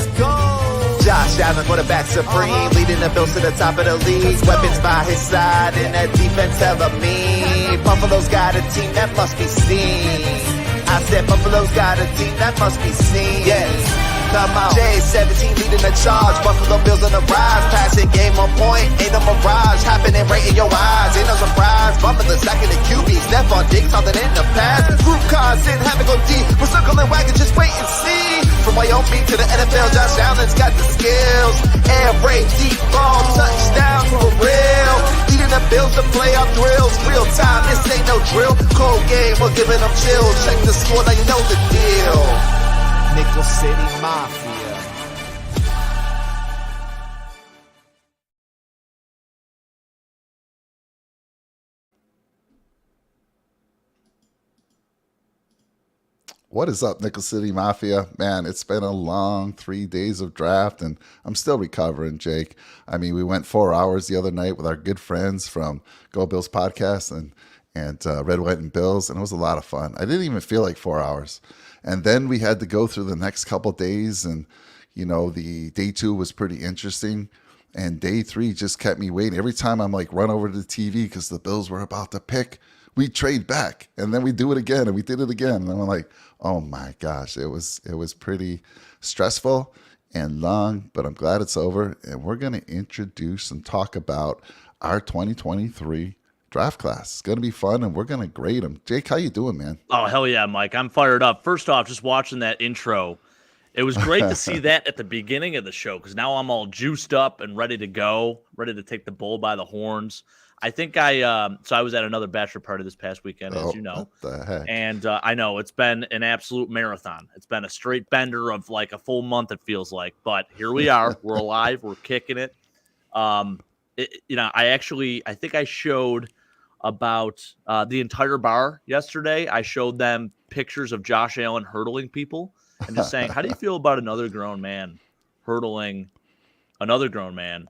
let's go. Josh Allen, quarterback supreme, leading the Bills to the top of the league. Weapons by his side, and that defense hella mean. Buffalo's got a team that must be seen. I said Buffalo's got a team that must be seen. Yes. Come on. J17 leading the charge. Buffalo Bills on the rise. Passing game on point. Ain't no mirage. Happening right in your eyes. Ain't no surprise. Bumping the second of QB. Stephon Diggs holding in the pass. Group cars in having go deep. We're circling wagon. Just wait and see. From Wyoming to the NFL, Josh Allen's got the skills. Air raid, deep ball, touchdown for real. Leading the Bills to playoff drills. Real time, this ain't no drill. Cold game, we're giving them chills. Check the score, now you know the deal. Nickel City Mafia. What is up, Nickel City Mafia? Man, it's been a long 3 days of draft, and I'm still recovering, Jake. I mean, we went 4 hours the other night with our good friends from Go Bills Podcast and Red, White, and Bills, and it was a lot of fun. I didn't even feel like 4 hours. And then we had to go through the next couple days, and, you know, the day 2 was pretty interesting, and day 3 just kept me waiting. Every time I'm like, run over to the TV because the Bills were about to pick, we trade back, and then we do it again, and we did it again. And I'm like, oh my gosh, it was pretty stressful and long, but I'm glad it's over. And we're going to introduce and talk about our 2023 draft class. It's going to be fun, and we're going to grade them. Jake, how you doing, man? Oh, hell yeah, Mike. I'm fired up. First off, just watching that intro, it was great to see that at the beginning of the show, because now I'm all juiced up and ready to go, ready to take the bull by the horns. I think I was at another bachelor party this past weekend, as you know. What the heck? And I know it's been an absolute marathon. It's been a straight bender of like a full month, it feels like. But here we are. We're alive. We're kicking it. I think I showed about the entire bar yesterday. I showed them pictures of Josh Allen hurdling people and just saying, how do you feel about another grown man hurdling another grown man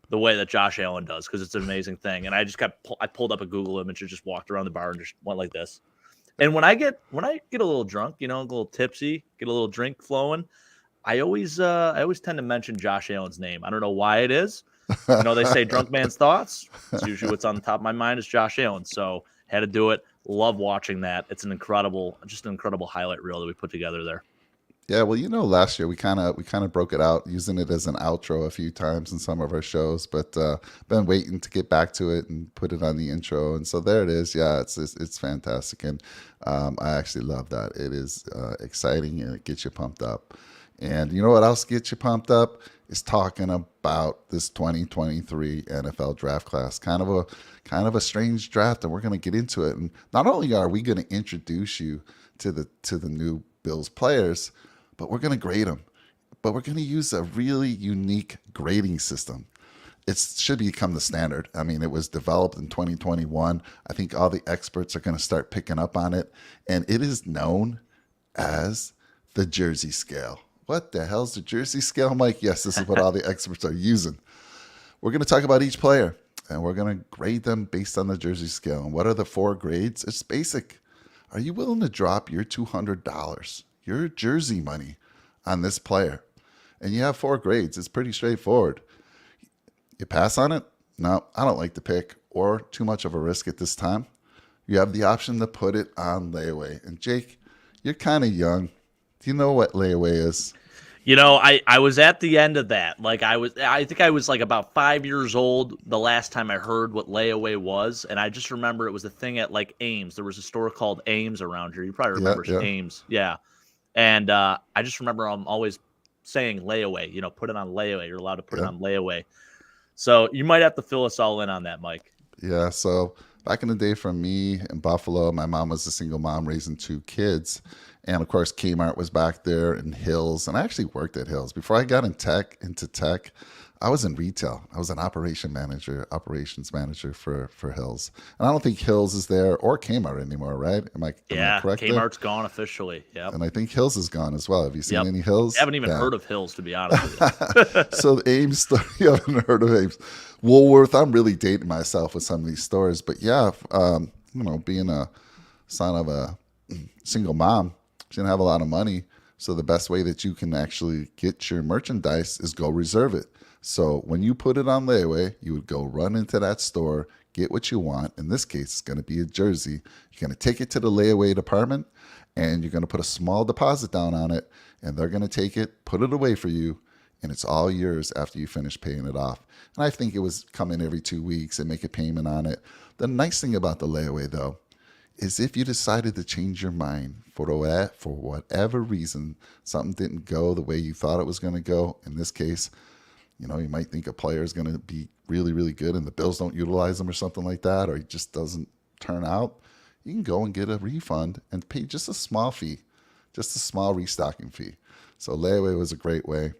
the way that Josh Allen does? Because it's an amazing thing. And I just I pulled up a Google image and just walked around the bar and just went like this. And when I get a little drunk, a little tipsy, get a little drink flowing, I always tend to mention Josh Allen's name. I don't know why it is. They say drunk man's thoughts. It's usually what's on the top of my mind is Josh Allen. So had to do it. Love watching that. It's an incredible highlight reel that we put together there. Yeah, well, last year we kind of broke it out, using it as an outro a few times in some of our shows, but been waiting to get back to it and put it on the intro, and so there it is. Yeah, it's fantastic, and I actually love that. It is exciting, and it gets you pumped up. And you know what else gets you pumped up is talking about this 2023 NFL draft class. Kind of a strange draft, and we're going to get into it. And not only are we going to introduce you to the new Bills players, but we're going to grade them. But we're going to use a really unique grading system. It should become the standard. I mean, it was developed in 2021. I think all the experts are going to start picking up on it. And it is known as the Jersey scale. What the hell's the Jersey scale, Mike? Yes, this is what all the experts are using. We're going to talk about each player, and we're going to grade them based on the Jersey scale. And what are the 4 grades? It's basic. Are you willing to drop your $200, your jersey money, on this player? And you have 4 grades. It's pretty straightforward. You pass on it? No, I don't like the pick, or too much of a risk at this time. You have the option to put it on layaway. And Jake, you're kind of young. Do you know what layaway is? I was at the end of that. I think I was like about 5 years old the last time I heard what layaway was. And I just remember it was a thing at like Ames. There was a store called Ames around here. You probably remember Ames. Yeah. And I just remember I'm always saying layaway, put it on layaway. You're allowed to put it on layaway. So you might have to fill us all in on that, Mike. Yeah. So back in the day, from me in Buffalo, my mom was a single mom raising 2 kids. And of course, Kmart was back there, and Hills. And I actually worked at Hills. Before I got into tech, I was in retail. I was an operations manager for Hills. And I don't think Hills is there or Kmart anymore, right? Am I correct? Kmart's gone officially. Yeah. And I think Hills is gone as well. Have you seen any Hills? I haven't even heard of Hills, to be honest with you. So the Ames store, you haven't heard of Ames. Woolworth, I'm really dating myself with some of these stores. But yeah, being a son of a single mom, she didn't have a lot of money. So the best way that you can actually get your merchandise is go reserve it. So when you put it on layaway, you would go run into that store, get what you want. In this case, it's going to be a jersey. You're going to take it to the layaway department, and you're going to put a small deposit down on it, and they're going to take it, put it away for you, and it's all yours after you finish paying it off. And I think it was come in every 2 weeks and make a payment on it. The nice thing about the layaway, though, is if you decided to change your mind for whatever reason, something didn't go the way you thought it was going to go. In this case, you might think a player is going to be really, really good and the Bills don't utilize him or something like that, or he just doesn't turn out. You can go and get a refund and pay just a small fee, just a small restocking fee. So layaway was a great way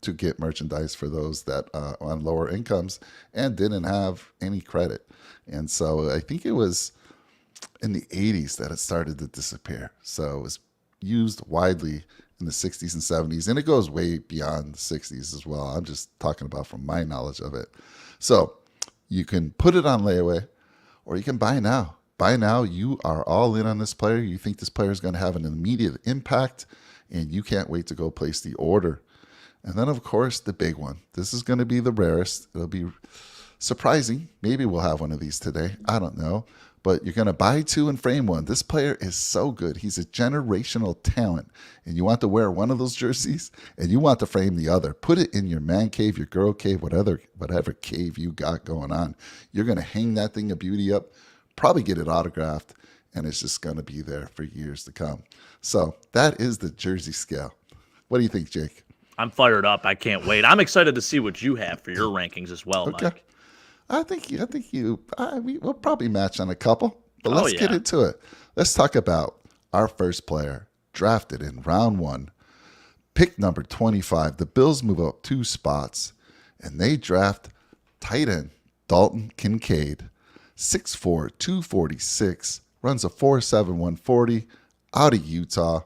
to get merchandise for those that on lower incomes and didn't have any credit. And so I think it was in the 80s that it started to disappear. So it was used widely in the 60s and 70s, and it goes way beyond the 60s as well. I'm just talking about from my knowledge of it. So you can put it on layaway, or you can buy now. Buy now, you are all in on this player. You think this player is going to have an immediate impact, and you can't wait to go place the order. And then, of course, the big one. This is going to be the rarest. It'll be surprising. Maybe we'll have one of these today. I don't know. But you're going to buy two and frame one. This player is so good. He's a generational talent. And you want to wear one of those jerseys, and you want to frame the other. Put it in your man cave, your girl cave, whatever cave you got going on. You're going to hang that thing of beauty up, probably get it autographed, and it's just going to be there for years to come. So that is the jersey scale. What do you think, Jake? I'm fired up. I can't wait. I'm excited to see what you have for your rankings as well, Okay. Mike. We'll probably match on a couple, but let's get into it. Let's talk about our first player drafted in round 1, pick number 25. The Bills move up 2 spots, and they draft tight end Dalton Kincaid, 6'4", 246, runs a 4.7 140 out of Utah.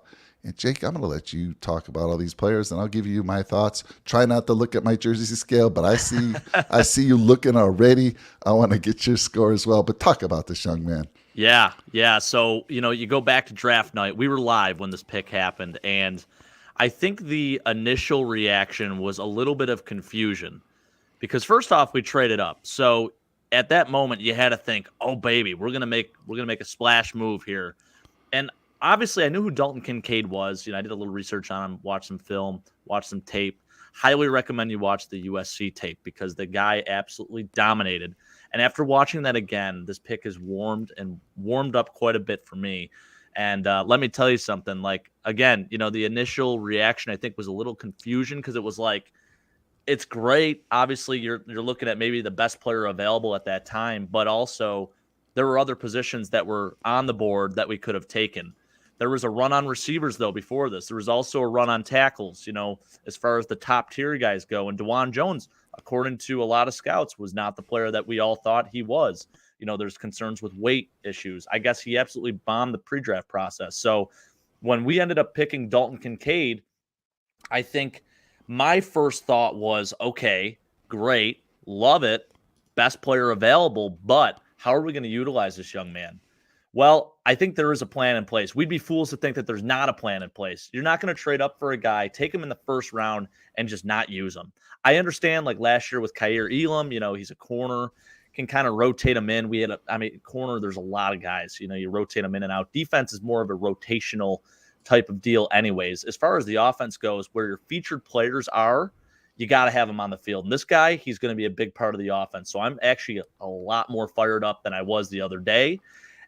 And Jake, I'm going to let you talk about all these players, and I'll give you my thoughts. Try not to look at my jersey scale, but I see you looking already. I want to get your score as well. But talk about this young man. Yeah. So, you go back to draft night. We were live when this pick happened, and I think the initial reaction was a little bit of confusion because first off, we traded up. So at that moment, you had to think, "Oh, baby, we're gonna make a splash move here," and obviously, I knew who Dalton Kincaid was. I did a little research on him, watched some film, watched some tape. Highly recommend you watch the USC tape because the guy absolutely dominated. And after watching that again, this pick has warmed up quite a bit for me. And let me tell you something. Like, again, the initial reaction I think was a little confusion because it was like, it's great. Obviously, you're looking at maybe the best player available at that time, but also there were other positions that were on the board that we could have taken. There was a run on receivers, though, before this. There was also a run on tackles, as far as the top tier guys go. And DeJuan Jones, according to a lot of scouts, was not the player that we all thought he was. There's concerns with weight issues. I guess he absolutely bombed the pre-draft process. So when we ended up picking Dalton Kincaid, I think my first thought was, okay, great, love it, best player available, but how are we going to utilize this young man? Well, I think there is a plan in place. We'd be fools to think that there's not a plan in place. You're not going to trade up for a guy, take him in the first round, and just not use him. I understand, like last year with Kaiir Elam, he's a corner, can kind of rotate him in. Corner, there's a lot of guys. You rotate them in and out. Defense is more of a rotational type of deal anyways. As far as the offense goes, where your featured players are, you got to have him on the field. And this guy, he's going to be a big part of the offense. So I'm actually a lot more fired up than I was the other day.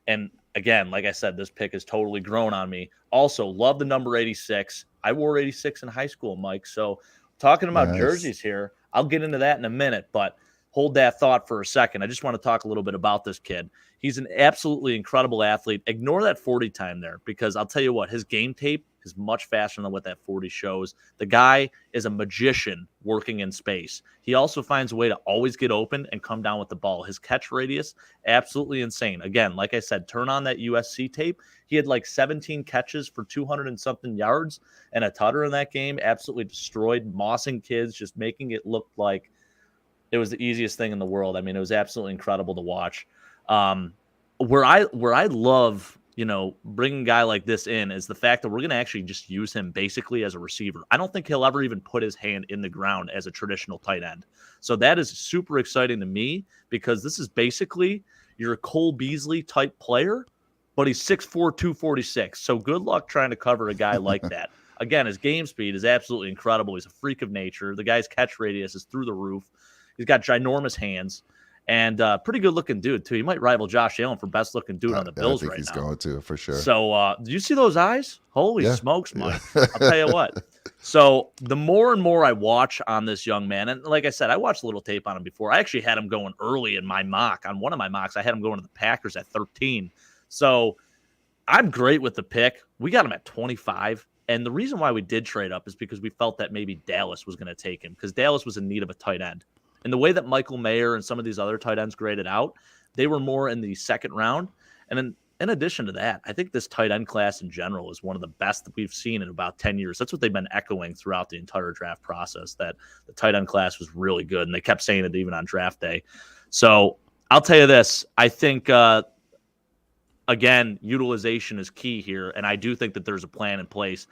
And again, like I said, this pick has totally grown on me. Also, love the number 86. I wore 86 in high school, Mike. So talking about jerseys here, I'll get into that in a minute, but hold that thought for a second. I just want to talk a little bit about this kid. He's an absolutely incredible athlete. Ignore that 40 time there because I'll tell you what, his game tape is much faster than what that 40 shows. The guy is a magician working in space. He also finds a way to always get open and come down with the ball. His catch radius, absolutely insane. Again, like I said, turn on that USC tape. He had like 17 catches for 200 and something yards and a tutter in that game. Absolutely destroyed, mossing kids, just making it look like it was the easiest thing in the world. It was absolutely incredible to watch. Where I love bringing a guy like this in is the fact that we're going to actually just use him basically as a receiver. I don't think he'll ever even put his hand in the ground as a traditional tight end. So that is super exciting to me because this is basically your Cole Beasley type player, but he's 6'4", 246. So good luck trying to cover a guy like that. Again, his game speed is absolutely incredible. He's a freak of nature. The guy's catch radius is through the roof. He's got ginormous hands. And pretty good looking dude, too. He might rival Josh Allen for best looking dude on the Bills right now. I think he's going to, for sure. So do you see those eyes? Holy smokes, Mike. I'll tell you what. So the more and more I watch on this young man, and like I said, I watched a little tape on him before. I actually had him going early in my mock. On one of my mocks, I had him going to the Packers at 13. So I'm great with the pick. We got him at 25. And the reason why we did trade up is because we felt that maybe Dallas was going to take him because Dallas was in need of a tight end. And the way that Michael Mayer and some of these other tight ends graded out, they were more in the second round. And in addition to that, I think this tight end class in general is one of the best that we've seen in about 10 years. That's what they've been echoing throughout the entire draft process, that the tight end class was really good. And they kept saying it even on draft day. So I'll tell you this. I think, again, utilization is key here. And I do think that there's a plan in place.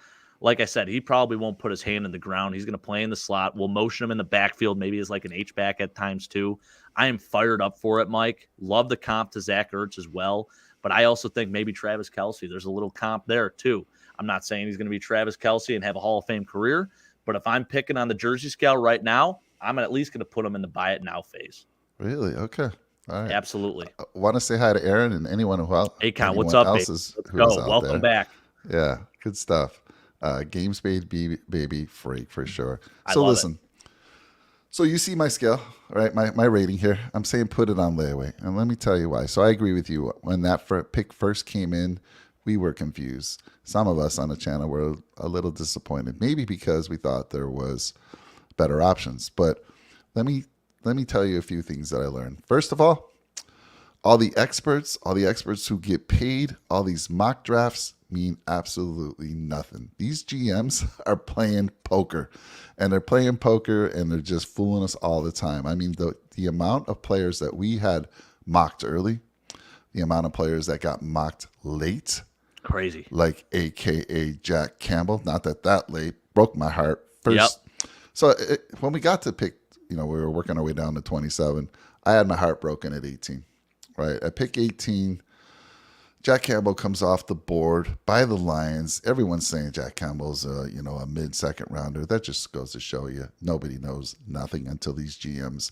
Like I said, he probably won't put his hand in the ground. He's going to play in the slot. We'll motion him in the backfield, maybe as like an H-back at times too. I am fired up for it, Mike. Love the comp to Zach Ertz as well. But I also think maybe Travis Kelce. There's a little comp there too. I'm not saying he's going to be Travis Kelce and have a Hall of Fame career. But if I'm picking on the jersey scale right now, I'm at least going to put him in the buy it now phase. Really? Okay. All right. Absolutely. I want to say hi to Aaron and anyone who else. Akon, what's up, baby? Let's go. Welcome back. Yeah, good stuff. Game Spade baby freak for sure. So listen. So you see my scale, right? My rating here. I'm saying put it on layaway. And let me tell you why. So I agree with you. When that pick first came in, we were confused. Some of us on the channel were a little disappointed. Maybe because we thought there was better options. But let me tell you a few things that I learned. First of all the experts who get paid, all these mock drafts mean absolutely nothing. These GMs are playing poker, and they're just fooling us all the time. I mean, the amount of players that we had mocked early, the amount of players that got mocked late, crazy. Like AKA Jack Campbell, not that late, broke my heart. First, yep. So when we got to pick, we were working our way down to 27. I had my heart broken at 18. Right, at pick 18, Jack Campbell comes off the board by the Lions. Everyone's saying Jack Campbell's a mid-second rounder. That just goes to show you nobody knows nothing until these GMs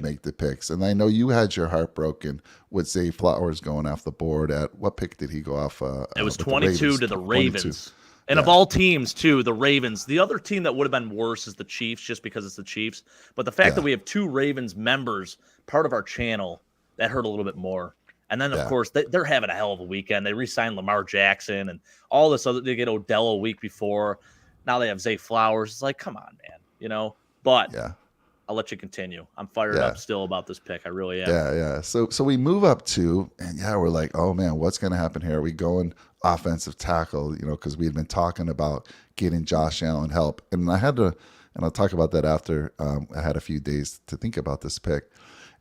make the picks. And I know you had your heart broken with Zay Flowers going off the board. At what pick did he go off? It was 22 to the Ravens. 22. And of all teams, too, the Ravens. The other team that would have been worse is the Chiefs, just because it's the Chiefs. But the fact that we have two Ravens members, part of our channel, that hurt a little bit more. And then, of course, they're having a hell of a weekend. They re-signed Lamar Jackson and all this other. They get Odell a week before. Now they have Zay Flowers. It's like, come on, man. But I'll let you continue. I'm fired up still about this pick. I really am. Yeah. So we move up to, and we're like, oh, man, what's going to happen here? Are we going offensive tackle, because we had been talking about getting Josh Allen help. And I had to, and I'll talk about that after I had a few days to think about this pick.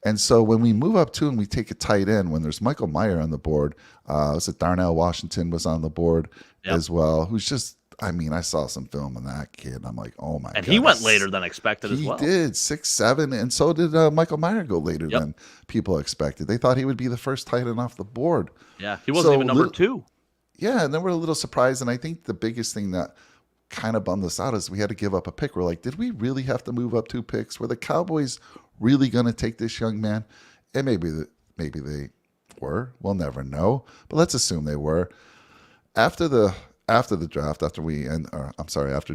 And so when we move up to and we take a tight end, when there's Michael Mayer on the board, was it Darnell Washington was on the board as well, who's just, I saw some film on that kid. And I'm like, oh my God. And he went later than expected as well. He did, 6'7", and so did Michael Mayer go later than people expected. They thought he would be the first tight end off the board. Yeah, he wasn't even number 2. Yeah, and then we're a little surprised. And I think the biggest thing that kind of bummed us out is we had to give up a pick. We're like, did we really have to move up 2 picks? Were the Cowboys really going to take this young man? And maybe they were. We'll never know. But let's assume they were. After the draft, after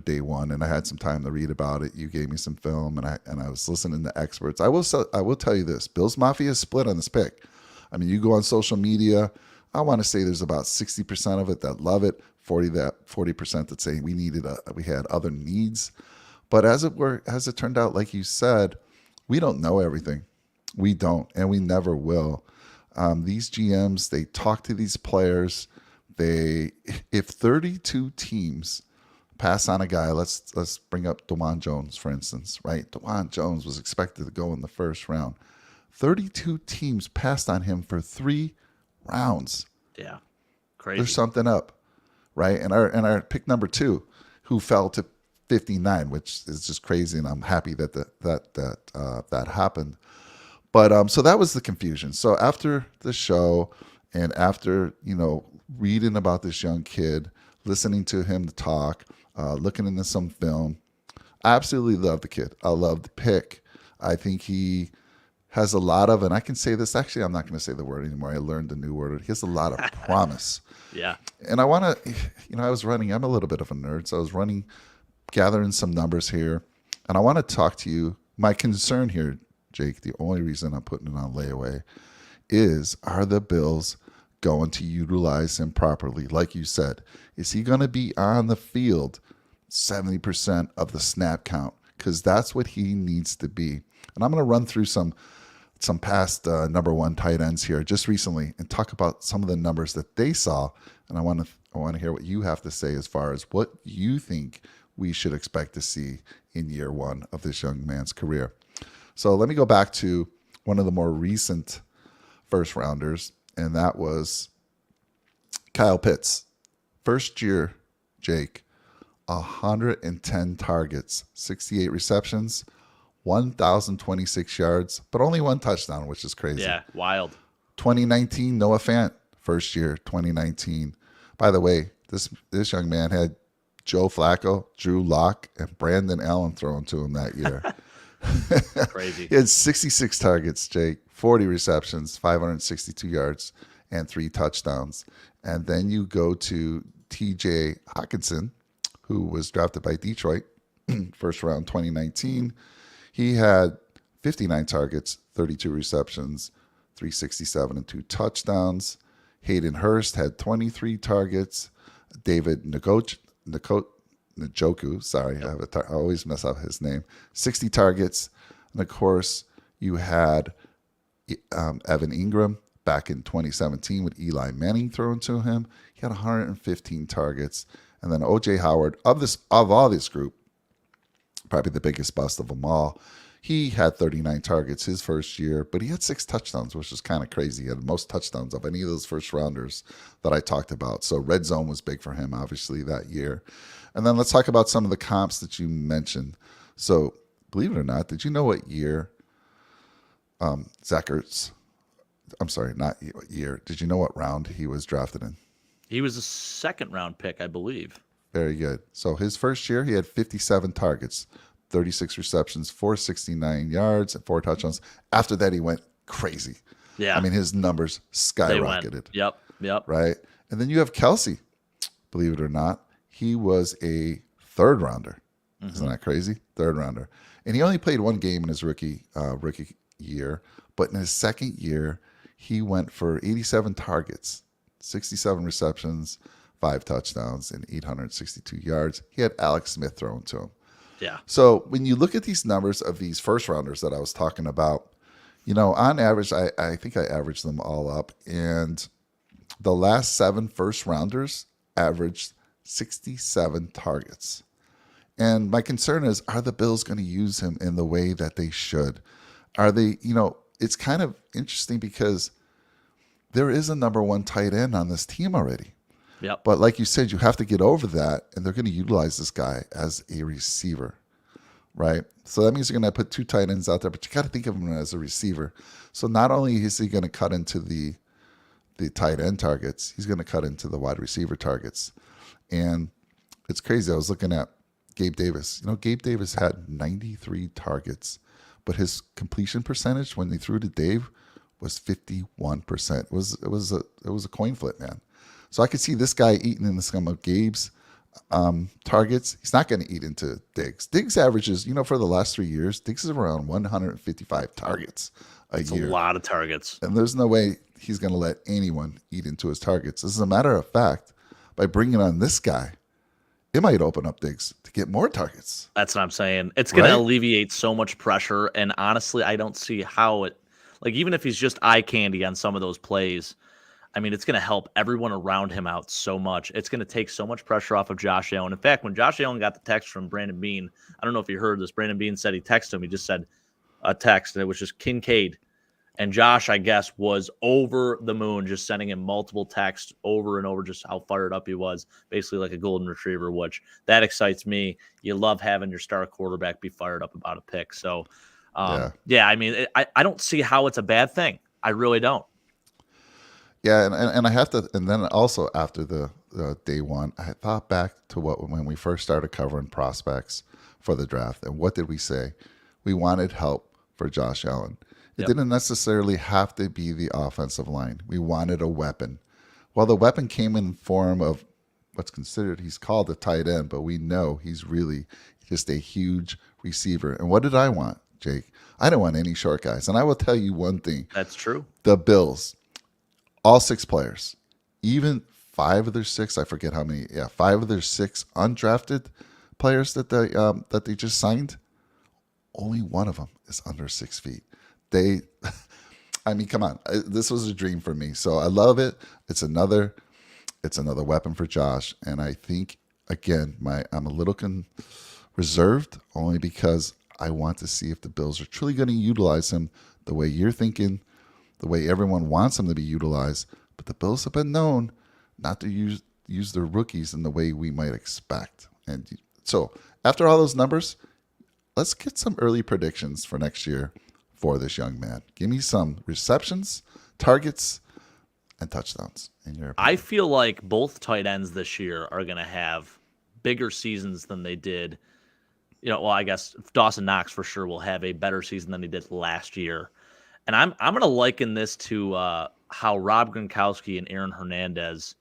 day 1, and I had some time to read about it. You gave me some film, and I was listening to experts. I will tell you this: Bills Mafia is split on this pick. You go on social media. I want to say there's about 60% of it that love it, 40% that say we had other needs. But as it turned out, like you said, we don't know everything. We don't, and we never will. These GMs, they talk to these players. If 32 teams pass on a guy, let's bring up DeJuan Jones, for instance, right? DeJuan Jones was expected to go in the first round. 32 teams passed on him for 3 rounds. Yeah. Crazy. There's something up, right? And our pick number 2, who fell to 59, which is just crazy, and I'm happy that that happened. But so that was the confusion. So after the show, and after reading about this young kid, listening to him talk, looking into some film, I absolutely love the kid. I love the pick. I think he has a lot of, and I can say this, actually, I'm not going to say the word anymore. I learned a new word. He has a lot of promise. Yeah. And I want to, I was running, I'm a little bit of a nerd, so I was running, gathering some numbers here. And I want to talk to you. My concern here, Jake, the only reason I'm putting it on layaway is, are the Bills going to utilize him properly? Like you said, is he going to be on the field 70% of the snap count? Because that's what he needs to be. And I'm going to run through some past number 1 tight ends here just recently and talk about some of the numbers that they saw. And I want to hear what you have to say as far as what you think we should expect to see in year 1 of this young man's career. So let me go back to one of the more recent first rounders, and that was Kyle Pitts. First year, Jake, 110 targets, 68 receptions, 1,026 yards, but only 1 touchdown, which is crazy. Yeah, wild. 2019, Noah Fant, first year, 2019. By the way, this young man had Joe Flacco, Drew Lock, and Brandon Allen thrown to him that year. Crazy. He had 66 targets, Jake, 40 receptions, 562 yards, and 3 touchdowns. And then you go to TJ Hawkinson, who was drafted by Detroit, first round 2019. He had 59 targets, 32 receptions, 367 and 2 touchdowns. Hayden Hurst had 23 targets. David Njoku, sorry, I always mess up his name, 60 targets. And of course, you had Evan Ingram back in 2017 with Eli Manning thrown to him. He had 115 targets. And then O.J. Howard, of all this group, probably the biggest bust of them all, he had 39 targets his first year, but he had 6 touchdowns, which is kind of crazy. He had the most touchdowns of any of those first rounders that I talked about. So red zone was big for him, obviously, that year. And then let's talk about some of the comps that you mentioned. So believe it or not, did you know what year Zach Ertz, I'm sorry, not year, did you know what round he was drafted in? He was a 2nd round pick, I believe. Very good. So his first year, he had 57 targets, 36 receptions, 469 yards, and 4 touchdowns. After that, he went crazy. Yeah. I mean, his numbers skyrocketed. Yep. Right? And then you have Kelsey. Believe it or not, he was a 3rd rounder. Mm-hmm. Isn't that crazy? 3rd rounder. And he only played 1 game in his rookie year. But in his 2nd year, he went for 87 targets, 67 receptions, 5 touchdowns, and 862 yards. He had Alex Smith thrown to him. Yeah. So when you look at these numbers of these first rounders that I was talking about, on average, I think I averaged them all up. And the last 7 first rounders averaged 67 targets. And my concern is, are the Bills going to use him in the way that they should? Are they, it's kind of interesting because there is a number 1 tight end on this team already. Yep. But like you said, you have to get over that, and they're going to utilize this guy as a receiver, right? So that means you're going to put 2 tight ends out there, but you got to think of him as a receiver. So not only is he going to cut into the tight end targets, he's going to cut into the wide receiver targets. And it's crazy. I was looking at Gabe Davis. Gabe Davis had 93 targets, but his completion percentage when they threw to Dave was 51%. It was a coin flip, man. So I could see this guy eating into some of Gabe's targets. He's not going to eat into Diggs. Diggs averages, for the last 3 years, Diggs is around 155 targets a year. A lot of targets. And there's no way he's going to let anyone eat into his targets. As a matter of fact, by bringing on this guy, it might open up Diggs to get more targets. That's what I'm saying. It's going to alleviate so much pressure. And honestly, I don't see how it, even if he's just eye candy on some of those plays, I mean, it's going to help everyone around him out so much. It's going to take so much pressure off of Josh Allen. In fact, when Josh Allen got the text from Brandon Beane, I don't know if you heard this. Brandon Beane said he texted him. He just said a text, and it was just Kincaid. And Josh, I guess, was over the moon, just sending him multiple texts over and over, just how fired up he was, basically like a golden retriever, which that excites me. You love having your star quarterback be fired up about a pick. So, I mean, I don't see how it's a bad thing. I really don't. Yeah, and I have to, and then also after the day one, I thought back to when we first started covering prospects for the draft, and what did we say? We wanted help for Josh Allen. It didn't necessarily have to be the offensive line. We wanted a weapon. Well, the weapon came in form of what's considered, he's called a tight end, but we know he's really just a huge receiver. And what did I want, Jake? I didn't want any short guys. And I will tell you one thing. That's true. The Bills, all 6 players, even 5 of their 6, I forget how many, 5 of their 6 undrafted players that they just signed, only one of them is under 6 feet. I mean, come on, this was a dream for me. So I love it. It's another weapon for Josh. And I think, again, I'm a little reserved only because I want to see if the Bills are truly going to utilize him the way you're thinking, the way everyone wants him to be utilized. But the Bills have been known not to use their rookies in the way we might expect. And so after all those numbers, let's get some early predictions for next year for this young man. Give me some receptions, targets, and touchdowns in your opinion. I feel like both tight ends this year are going to have bigger seasons than they did. I guess Dawson Knox for sure will have a better season than he did last year. And I'm going to liken this to how Rob Gronkowski and Aaron Hernandez,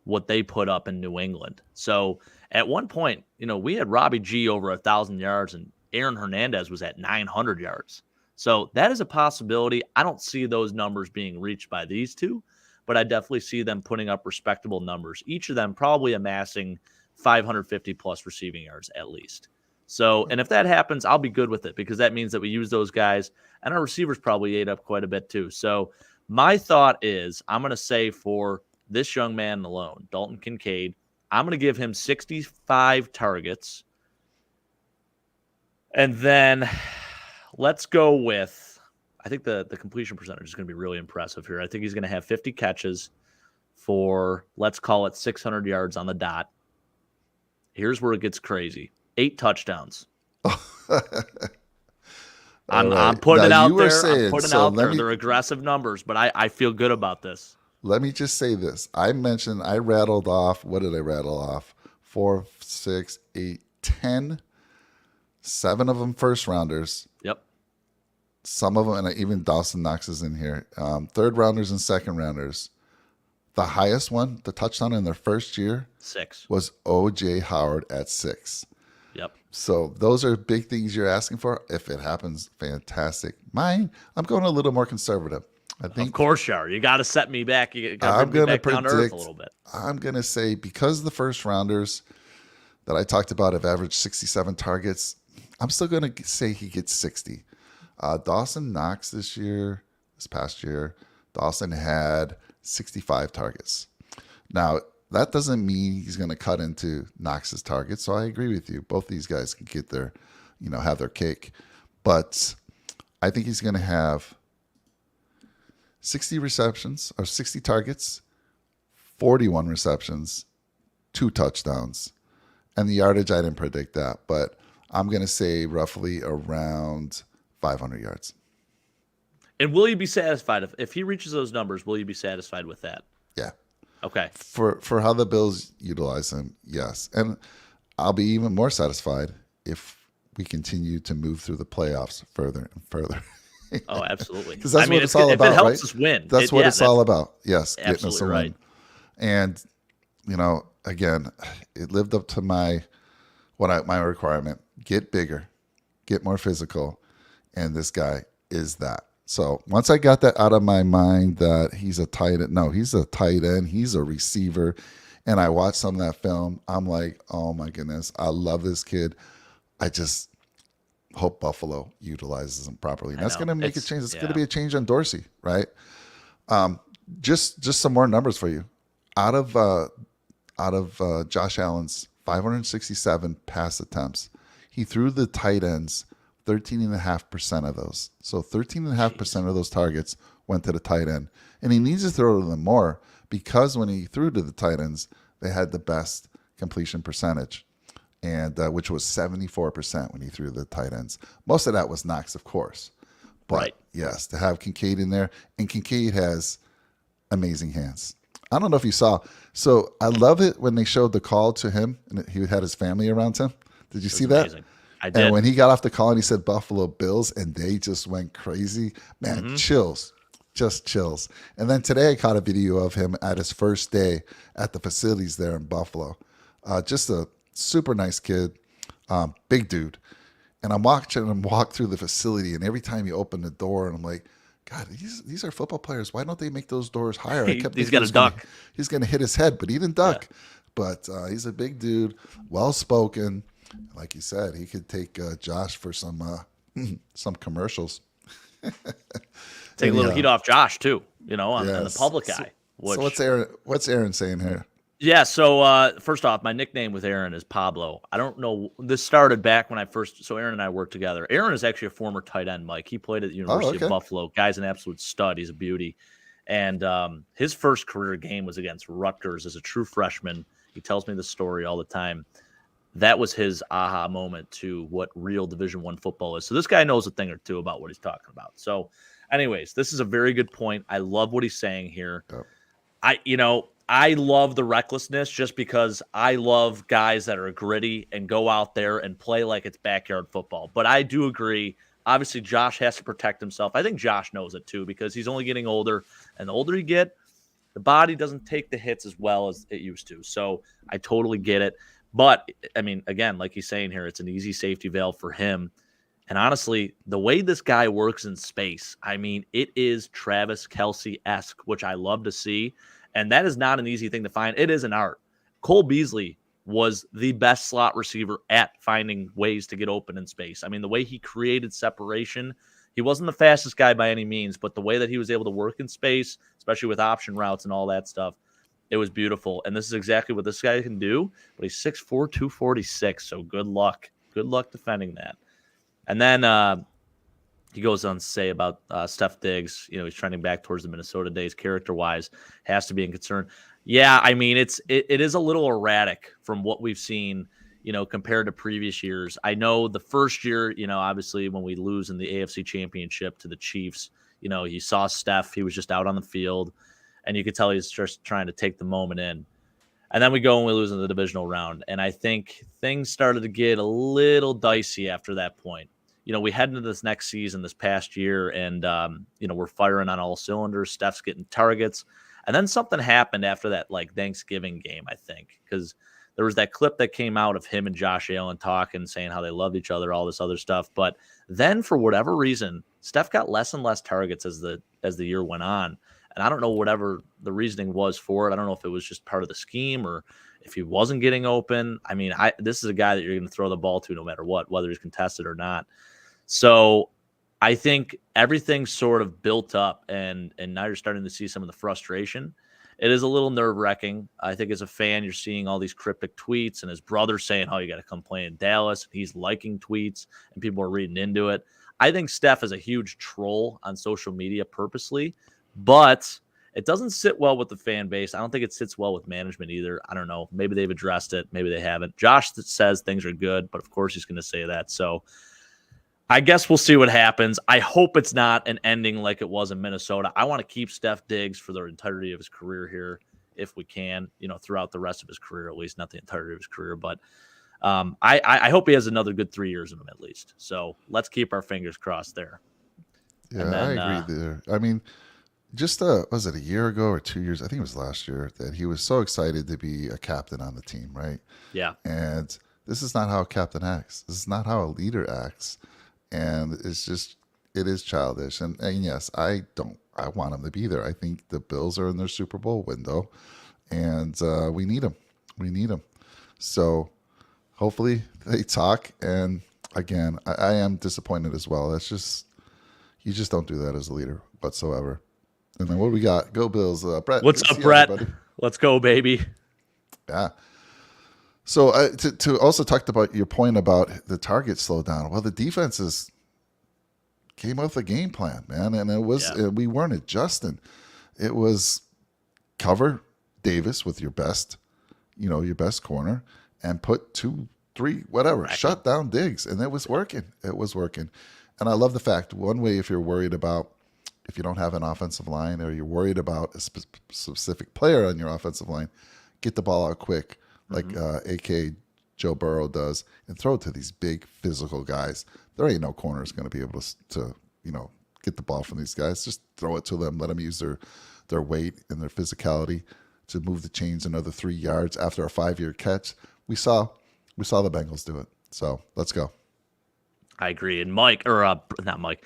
what they put up in New England. So at one point, we had Robbie G over 1,000 yards and Aaron Hernandez was at 900 yards. So that is a possibility. I don't see those numbers being reached by these two, but I definitely see them putting up respectable numbers, each of them probably amassing 550 plus receiving yards at least. So, and if that happens, I'll be good with it because that means that we use those guys and our receivers probably ate up quite a bit too. So my thought is I'm going to say for this young man alone, Dalton Kincaid, I'm going to give him 65 targets. And then let's go with, I think the completion percentage is going to be really impressive here. I think he's going to have 50 catches for, let's call it 600 yards on the dot. Here's where it gets crazy. 8 touchdowns. I'm putting it out there. I'm putting it out there. They're aggressive numbers, but I feel good about this. Let me just say this. I rattled off, what did I rattle off? 4, 6, 8, 10. 7 of them first rounders. Yep. Some of them, and even Dawson Knox is in here. Third rounders and second rounders. The highest one, the touchdown in their first year, 6, was O.J. Howard at 6. Yep. So those are big things you're asking for. If it happens, fantastic. Mine, I'm going a little more conservative. I think. Of course you are. You got to set me back. You got to bring me back down to earth a little bit. I'm going to say because the first rounders that I talked about have averaged 67 targets, I'm still going to say he gets 60. Dawson Knox this past year, Dawson had 65 targets. Now, that doesn't mean he's going to cut into Knox's targets. So I agree with you. Both these guys can get their, have their cake. But I think he's going to have 60 receptions or 60 targets, 41 receptions, 2 touchdowns. And the yardage, I didn't predict that, but I'm going to say roughly around 500 yards. And will you be satisfied if he reaches those numbers? Will you be satisfied with that? Yeah. Okay. For how the Bills utilize him, yes. And I'll be even more satisfied if we continue to move through the playoffs further and further. Oh, absolutely. Because that's what it's all about, if it helps right? us win. That's what it's all about. Yes, getting us a win. And, again, it lived up to my requirement. Get bigger, get more physical, and this guy is that. So once I got that out of my mind that he's a tight end, no, he's a tight end, he's a receiver, and I watched some of that film, I'm like, oh my goodness, I love this kid. I just hope Buffalo utilizes him properly. And that's going to make a change. It's going to be a change on Dorsey, right? Just some more numbers for you. Out of Josh Allen's 567 pass attempts, he threw the tight ends 13.5% of those. So 13.5% of those targets went to the tight end. And he needs to throw to them more because when he threw to the tight ends, they had the best completion percentage, and which was 74% when he threw the tight ends. Most of that was Knox, of course. But yes, to have Kincaid in there, and Kincaid has amazing hands. I don't know if you saw. So I love it when they showed the call to him and he had his family around him. Did you see that? Amazing. I did. And when he got off the call and he said Buffalo Bills and they just went crazy, man, chills, just chills. And then today I caught a video of him at his first day at the facilities there in Buffalo. Just a super nice kid, big dude. And I'm watching him walk through the facility, and every time he opened the door, and I'm like, God, these are football players. Why don't they make those doors higher? He's got to duck. He's going to hit his head, but he didn't duck. Yeah. But he's a big dude, well-spoken. Like you said, he could take Josh for some commercials. Take a little heat off Josh too, on the public eye. So what's Aaron saying here? Yeah, so first off, my nickname with Aaron is Pablo. I don't know. This started back when so Aaron and I worked together. Aaron is actually a former tight end, Mike. He played at the University of Buffalo. Guy's an absolute stud. He's a beauty. And his first career game was against Rutgers as a true freshman. He tells me the story all the time. That was his aha moment to what real Division I football is. So this guy knows a thing or two about what he's talking about. So anyways, this is a very good point. I love what he's saying here. Yep. I love the recklessness just because I love guys that are gritty and go out there and play like it's backyard football. But I do agree. Obviously, Josh has to protect himself. I think Josh knows it too because he's only getting older. And the older you get, the body doesn't take the hits as well as it used to. So I totally get it. But, I mean, again, like he's saying here, it's an easy safety valve for him. And honestly, the way this guy works in space, I mean, it is Travis Kelce-esque, which I love to see. And that is not an easy thing to find. It is an art. Cole Beasley was the best slot receiver at finding ways to get open in space. I mean, the way he created separation, he wasn't the fastest guy by any means, but the way that he was able to work in space, especially with option routes and all that stuff, it was beautiful. And this is exactly what this guy can do. But he's 6'4", 246, so good luck. Good luck defending that. And then he goes on to say about Steph Diggs, he's trending back towards the Minnesota days character-wise, has to be in concern. Yeah, I mean, it is a little erratic from what we've seen, compared to previous years. I know the first year, obviously when we lose in the AFC Championship to the Chiefs, you saw Steph, he was just out on the field, and you could tell he's just trying to take the moment in. And then we go and we lose in the divisional round. And I think things started to get a little dicey after that point. We head into this next season, this past year, and, we're firing on all cylinders. Steph's getting targets. And then something happened after that, Thanksgiving game, I think, because there was that clip that came out of him and Josh Allen talking, saying how they loved each other, all this other stuff. But then for whatever reason, Steph got less and less targets as the year went on. And I don't know whatever the reasoning was for it. I don't know if it was just part of the scheme or if he wasn't getting open. I mean, this is a guy that you're going to throw the ball to no matter what, whether he's contested or not. So I think everything's sort of built up, and now you're starting to see some of the frustration. It is a little nerve-wracking. I think as a fan, you're seeing all these cryptic tweets and his brother saying, you got to come play in Dallas. He's liking tweets, and people are reading into it. I think Steph is a huge troll on social media purposely, but it doesn't sit well with the fan base. I don't think it sits well with management either. I don't know. Maybe they've addressed it. Maybe they haven't. Josh says things are good, but of course he's going to say that. So I guess we'll see what happens. I hope it's not an ending like it was in Minnesota. I want to keep Steph Diggs for the entirety of his career here if we can, throughout the rest of his career, at least not the entirety of his career. But I hope he has another good 3 years in him at least. So let's keep our fingers crossed there. Yeah, then, I agree there. I mean, just was it a year ago or 2 years? I think it was last year that he was so excited to be a captain on the team, right? Yeah. And this is not how a captain acts. This is not how a leader acts. And it is childish. And yes, I want him to be there. I think the Bills are in their Super Bowl window, and we need him. We need him. So hopefully they talk. And again, I am disappointed as well. You just don't do that as a leader whatsoever. And then what do we got? Go Bills. Brett. What's up, Brett? Everybody. Let's go, baby. Yeah. So to also talk about your point about the target slowdown. Well, the defenses came up with a game plan, man, and it was we weren't adjusting. It was cover Davis with your best, your best corner, and put 2, 3, whatever, shut down Diggs, and it was working. It was working, and I love the fact one way if you're worried about if you don't have an offensive line or you're worried about a specific player on your offensive line, get the ball out quick, like AK Joe Burrow does, and throw it to these big physical guys. There ain't no corners going to be able to get the ball from these guys. Just throw it to them. Let them use their weight and their physicality to move the chains another 3 yards after a 5-yard catch. We saw the Bengals do it. So let's go. I agree. And Mike, or not Mike,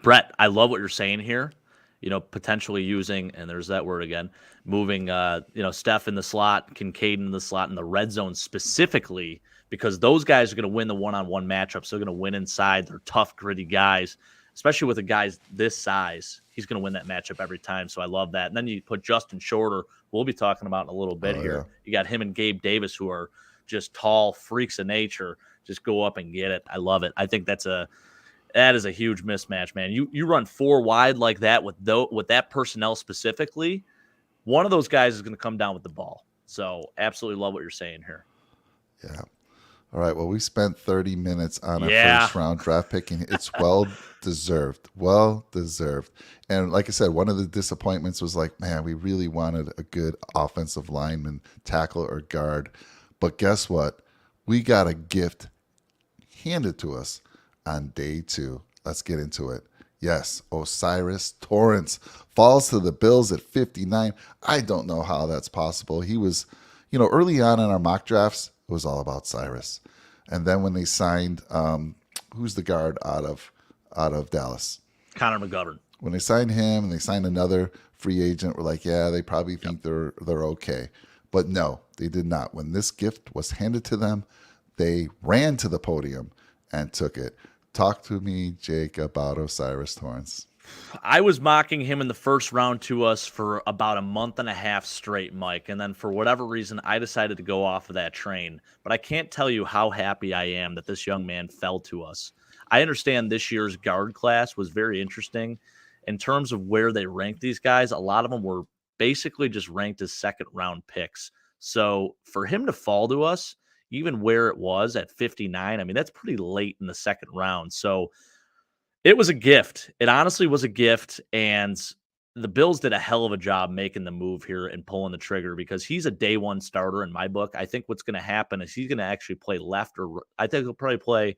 Brett, I love what you're saying here. Potentially using, and there's that word again, moving, Steph in the slot, Kincaid in the slot, in the red zone specifically, because those guys are going to win the one-on-one matchups. They're going to win inside. They're tough, gritty guys, especially with a guys this size. He's going to win that matchup every time. So I love that. And then you put Justin Shorter, we'll be talking about in a little bit here. Yeah. You got him and Gabe Davis, who are just tall freaks of nature. Just go up and get it. I love it. I think that is a huge mismatch, man. You run 4 wide like that with that personnel specifically, one of those guys is going to come down with the ball. So absolutely love what you're saying here. Yeah. All right. Well, we spent 30 minutes on a first round draft picking. It's well deserved. Well deserved. And like I said, one of the disappointments was like, man, we really wanted a good offensive lineman, tackle or guard. But guess what? We got a gift handed to us on day 2. Let's get into it. Yes, O'Cyrus Torrence falls to the Bills at 59. I don't know how that's possible. He was, early on in our mock drafts, it was all about Cyrus. And then when they signed, who's the guard out of Dallas? Connor McGovern. When they signed him and they signed another free agent, we're like, yeah, they probably think they're okay. But no, they did not. When this gift was handed to them, they ran to the podium and took it. Talk to me, Jake, about O'Cyrus Torrence. I was mocking him in the first round to us for about a month and a half straight, Mike. And then for whatever reason, I decided to go off of that train. But I can't tell you how happy I am that this young man fell to us. I understand this year's guard class was very interesting. In terms of where they ranked these guys, a lot of them were basically just ranked as second-round picks. So for him to fall to us, even where it was at 59, I mean, that's pretty late in the second round. So it was a gift. It honestly was a gift, and the Bills did a hell of a job making the move here and pulling the trigger because he's a day one starter in my book. I think what's going to happen is he's going to actually play left, or I think he'll probably play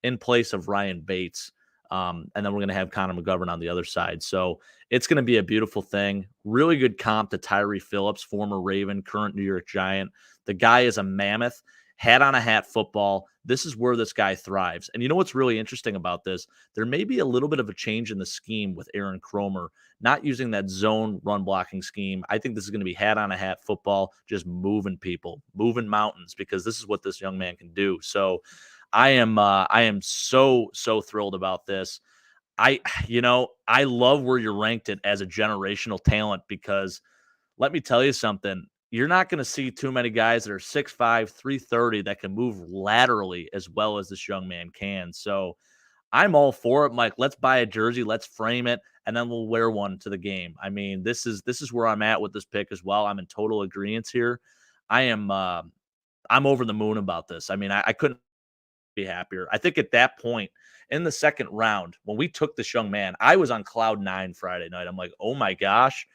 in place of Ryan Bates. And then we're going to have Connor McGovern on the other side. So it's going to be a beautiful thing. Really good comp to Tyree Phillips, former Raven, current New York Giant. The guy is a mammoth. Hat on a hat football. This is where this guy thrives. And you know what's really interesting about this? There may be a little bit of a change in the scheme with Aaron Cromer, not using that zone run blocking scheme. I think this is going to be hat on a hat football, just moving people, moving mountains, because this is what this young man can do. So I am so thrilled about this. I love where you're ranked it as a generational talent, because let me tell you something. You're not going to see too many guys that are 6'5", 330 that can move laterally as well as this young man can. So I'm all for it, Mike. Let's buy a jersey, let's frame it, and then we'll wear one to the game. I mean, this is where I'm at with this pick as well. I'm in total agreement here. I'm over the moon about this. I mean, I couldn't be happier. I think at that point in the second round, when we took this young man, I was on cloud 9 Friday night. I'm like, oh my gosh.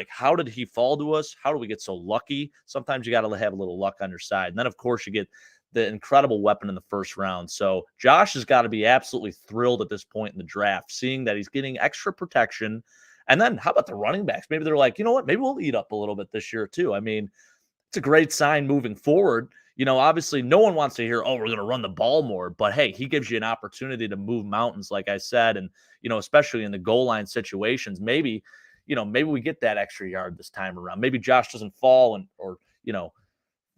How did he fall to us? How do we get so lucky? Sometimes you got to have a little luck on your side. And then, of course, you get the incredible weapon in the first round. So Josh has got to be absolutely thrilled at this point in the draft, seeing that he's getting extra protection. And then how about the running backs? Maybe they're like, you know what? Maybe we'll eat up a little bit this year too. I mean, it's a great sign moving forward. Obviously no one wants to hear, oh, we're going to run the ball more. But, hey, he gives you an opportunity to move mountains, like I said. And, especially in the goal line situations, maybe we get that extra yard this time around. Maybe Josh doesn't fall or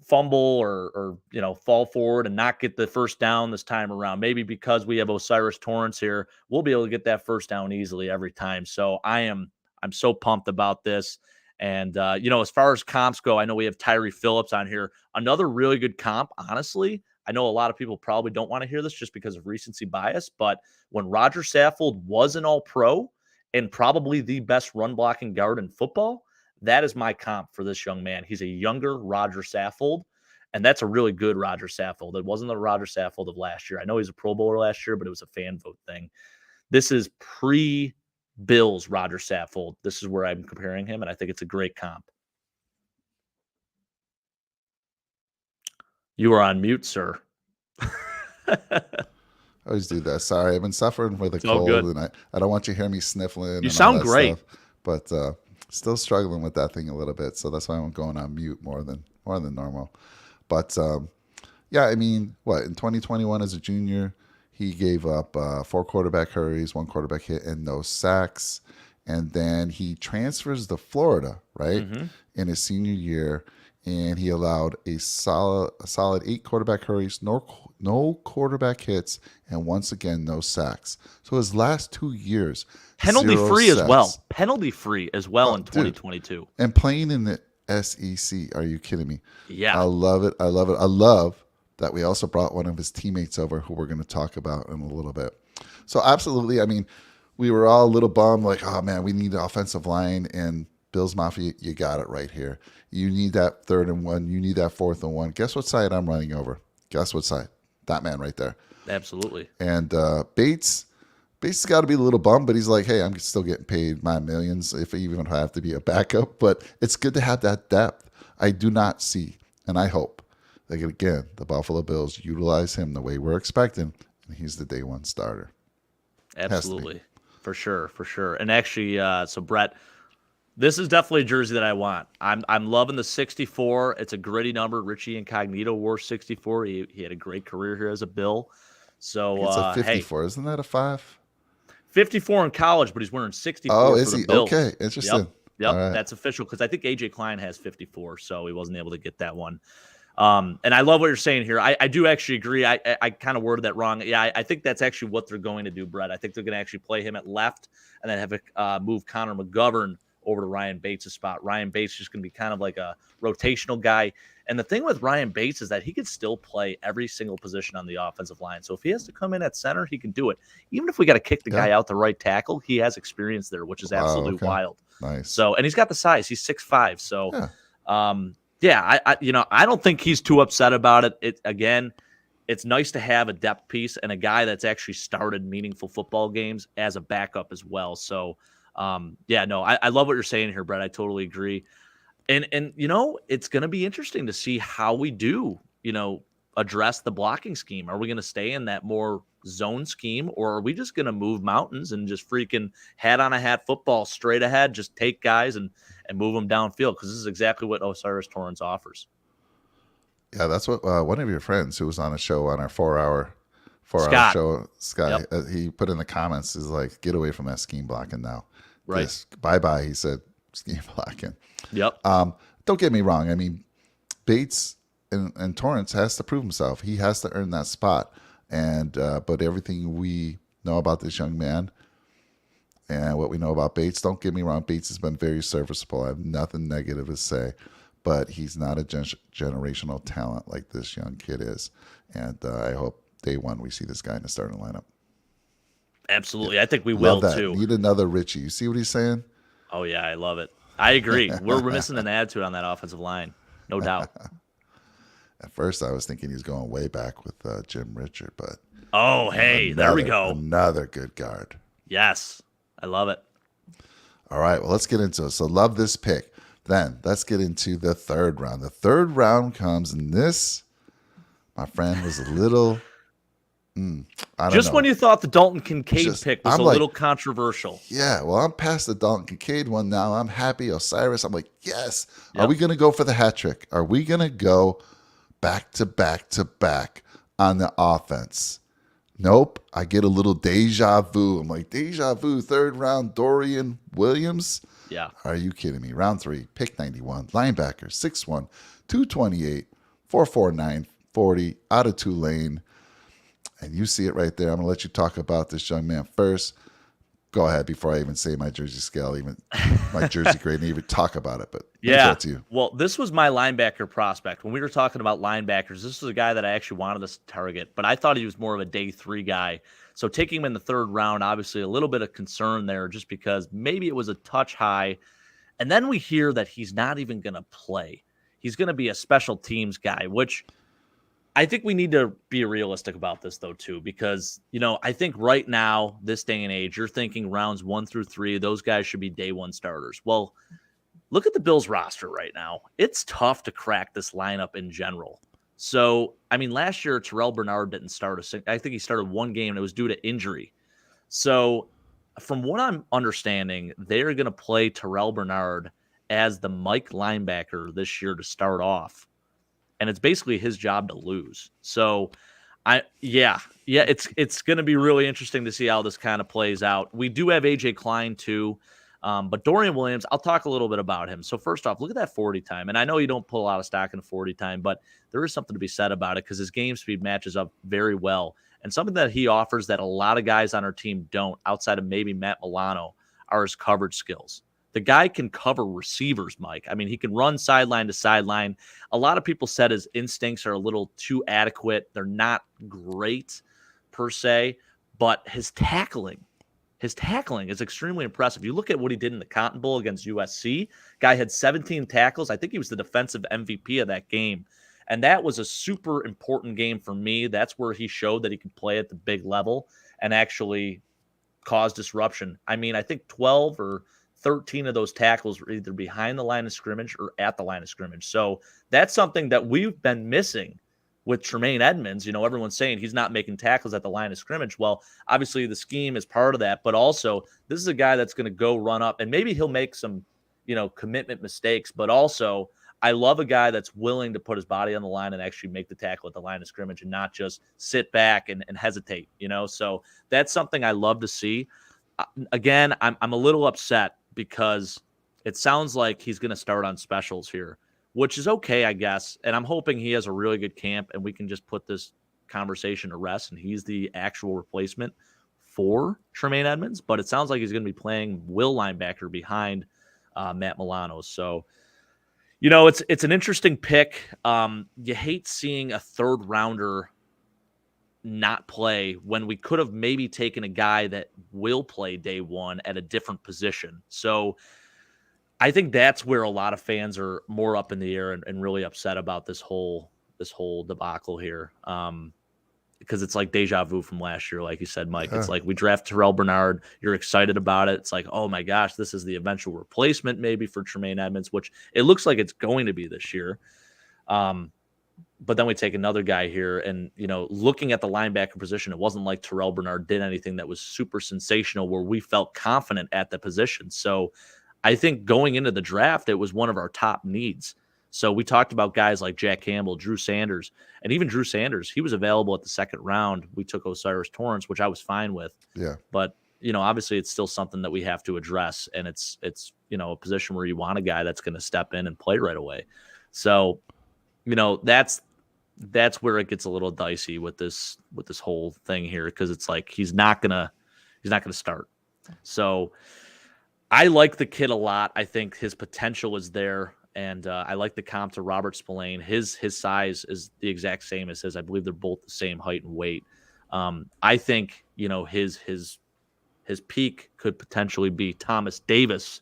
fumble or fall forward and not get the first down this time around. Maybe because we have O'Cyrus Torrence here, we'll be able to get that first down easily every time. So I'm so pumped about this. And, as far as comps go, I know we have Tyree Phillips on here. Another really good comp, honestly. I know a lot of people probably don't want to hear this just because of recency bias, but when Roger Saffold was an all-pro and probably the best run-blocking guard in football, that is my comp for this young man. He's a younger Roger Saffold, and that's a really good Roger Saffold. It wasn't the Roger Saffold of last year. I know he's a Pro Bowler last year, but it was a fan vote thing. This is pre-Bills Roger Saffold. This is where I'm comparing him, and I think it's a great comp. You are on mute, sir. I always do that. Sorry, I've been suffering with a cold, and I don't want you to hear me sniffling. You sound great, stuff, but still struggling with that thing a little bit. So that's why I'm going on mute more than normal. But yeah, I mean, in 2021 as a junior, he gave up 4 quarterback hurries, 1 quarterback hit, and no sacks. And then he transfers to Florida, right, in his senior year, and he allowed a solid 8 quarterback hurries, no quarterback hits, and once again, no sacks. So his last 2 years, penalty-free as well. Penalty-free as well in 2022. Dude. And playing in the SEC. Are you kidding me? Yeah. I love it. I love that we also brought one of his teammates over who we're going to talk about in a little bit. So absolutely. I mean, we were all a little bummed, like, oh man, we need the offensive line, and Bills Mafia, you got it right here. You need that 3rd and 1. You need that 4th and 1. Guess what side I'm running over? Guess what side? That man right there. Absolutely. And Bates has got to be a little bummed, but he's like, hey, I'm still getting paid my millions if I even have to be a backup. But it's good to have that depth. I do not see, and I hope that, again, the Buffalo Bills utilize him the way we're expecting, and he's the day one starter. Absolutely. For sure. And actually, so Brett, this is definitely a jersey that I want. I'm loving the 64. It's a gritty number. Richie Incognito wore 64. He had a great career here as a Bill. So it's a 54. Isn't that a 5? 54 in college, but he's wearing 64 for the he? Bills. Okay, interesting. Yep. Right. That's official because I think AJ Klein has 54, so he wasn't able to get that one. And I love what you're saying here. I do actually agree. I kind of worded that wrong. Yeah, I think that's actually what they're going to do, Brett. I think they're going to actually play him at left and then have move Connor McGovern over to Ryan Bates' spot. Ryan Bates is just going to be kind of like a rotational guy. And the thing with Ryan Bates is that he could still play every single position on the offensive line. So if he has to come in at center, he can do it. Even if we got to kick the guy out the right tackle, he has experience there, which is absolutely wild. Nice. So, and he's got the size. He's 6'5". So, I don't think he's too upset about it. It's nice to have a depth piece and a guy that's actually started meaningful football games as a backup as well. So, I love what you're saying here, Brett. I totally agree. And it's going to be interesting to see how we do, address the blocking scheme. Are we going to stay in that more zone scheme, or are we just going to move mountains and just freaking hat on a hat football straight ahead, just take guys and move them downfield? Because this is exactly what Osiris Torrence offers. Yeah, that's what one of your friends who was on a show on our 4-hour show, Scott, he put in the comments, is like, get away from that scheme blocking now. Right. Bye-bye, he said, scheme blocking. Yep. Don't get me wrong. I mean, Bates and Torrance has to prove himself. He has to earn that spot. And but everything we know about this young man and what we know about Bates, don't get me wrong, Bates has been very serviceable. I have nothing negative to say, but he's not a generational talent like this young kid is. And I hope day one we see this guy in the starting lineup. Absolutely. Yeah. I think we will too. Need another Richie. You see what he's saying? Oh, yeah, I love it. I agree. We're missing an attitude on that offensive line, no doubt. At first, I was thinking he's going way back with Jim Richard, but there we go. Another good guard. Yes, I love it. All right, well, let's get into it. So, love this pick. Then let's get into the 3rd round. The 3rd round comes, and this, my friend, was a little. I don't know. When you thought the Dalton Kincaid pick was little controversial. Yeah, well, I'm past the Dalton Kincaid one now. I'm happy. Osiris, I'm like, yes. Yep. Are we going to go for the hat trick? Are we going to go back to back to back on the offense? Nope. I get a little deja vu. I'm like, deja vu, 3rd round, Dorian Williams? Yeah. Are you kidding me? Round 3, pick 91, linebacker, 6'1", 228, 4'4", 40, out of Tulane. And you see it right there. I'm going to let you talk about this young man first. go ahead before I even say my jersey scale, even my jersey grade, and even talk about it. But yeah, to you. Well, this was my linebacker prospect. When we were talking about linebackers, this was a guy that I actually wanted to target, but I thought he was more of a day 3 guy. So taking him in the 3rd round, obviously a little bit of concern there just because maybe it was a touch high. And then we hear that he's not even going to play. He's going to be a special teams guy, which I think we need to be realistic about this, though, too, because, I think right now, this day and age, you're thinking rounds 1 through 3, those guys should be day 1 starters. Well, look at the Bills roster right now. It's tough to crack this lineup in general. So, last year, Terrell Bernard didn't start. I think he started 1 game, and it was due to injury. So, from what I'm understanding, they're going to play Terrell Bernard as the Mike linebacker this year to start off. And it's basically his job to lose. So, it's going to be really interesting to see how this kind of plays out. We do have A.J. Klein, too. But Dorian Williams, I'll talk a little bit about him. So first off, look at that 40 time. And I know you don't pull a lot of stock in 40 time, but there is something to be said about it because his game speed matches up very well. And something that he offers that a lot of guys on our team don't, outside of maybe Matt Milano, are his coverage skills. The guy can cover receivers, Mike. He can run sideline to sideline. A lot of people said his instincts are a little too adequate. They're not great per se, but his tackling is extremely impressive. You look at what he did in the Cotton Bowl against USC. Guy had 17 tackles. I think he was the defensive MVP of that game. And that was a super important game for me. That's where he showed that he could play at the big level and actually cause disruption. I think 12 or 13 of those tackles were either behind the line of scrimmage or at the line of scrimmage. So that's something that we've been missing with Tremaine Edmonds. Everyone's saying he's not making tackles at the line of scrimmage. Well, obviously the scheme is part of that, but also this is a guy that's going to go run up and maybe he'll make some, commitment mistakes, but also I love a guy that's willing to put his body on the line and actually make the tackle at the line of scrimmage and not just sit back and hesitate, so that's something I love to see. Again, I'm a little upset because it sounds like he's going to start on specials here, which is okay, I guess. And I'm hoping he has a really good camp and we can just put this conversation to rest and he's the actual replacement for Tremaine Edmonds. But it sounds like he's going to be playing will linebacker behind Matt Milano. So, it's an interesting pick. You hate seeing a 3rd rounder not play when we could have maybe taken a guy that will play day 1 at a different position. So I think that's where a lot of fans are more up in the air and really upset about this whole debacle here. Because it's like deja vu from last year, like you said, Mike. It's like we draft Terrell Bernard. You're excited about it. It's like, oh my gosh, this is the eventual replacement maybe for Tremaine Edmonds, which it looks like it's going to be this year. But then we take another guy here and, looking at the linebacker position, it wasn't like Terrell Bernard did anything that was super sensational where we felt confident at the position. So I think going into the draft, it was one of our top needs. So we talked about guys like Jack Campbell, Drew Sanders, and even Drew Sanders. He was available at the 2nd round. We took Osiris Torrence, which I was fine with. Yeah. But, obviously it's still something that we have to address. And it's a position where you want a guy that's going to step in and play right away. So, that's where it gets a little dicey with this whole thing here, because it's like he's not gonna start. So I like the kid a lot. I think his potential is there, and I like the comp to Robert Spillane. His size is the exact same as his. I believe they're both the same height and weight. I think his peak could potentially be Thomas Davis.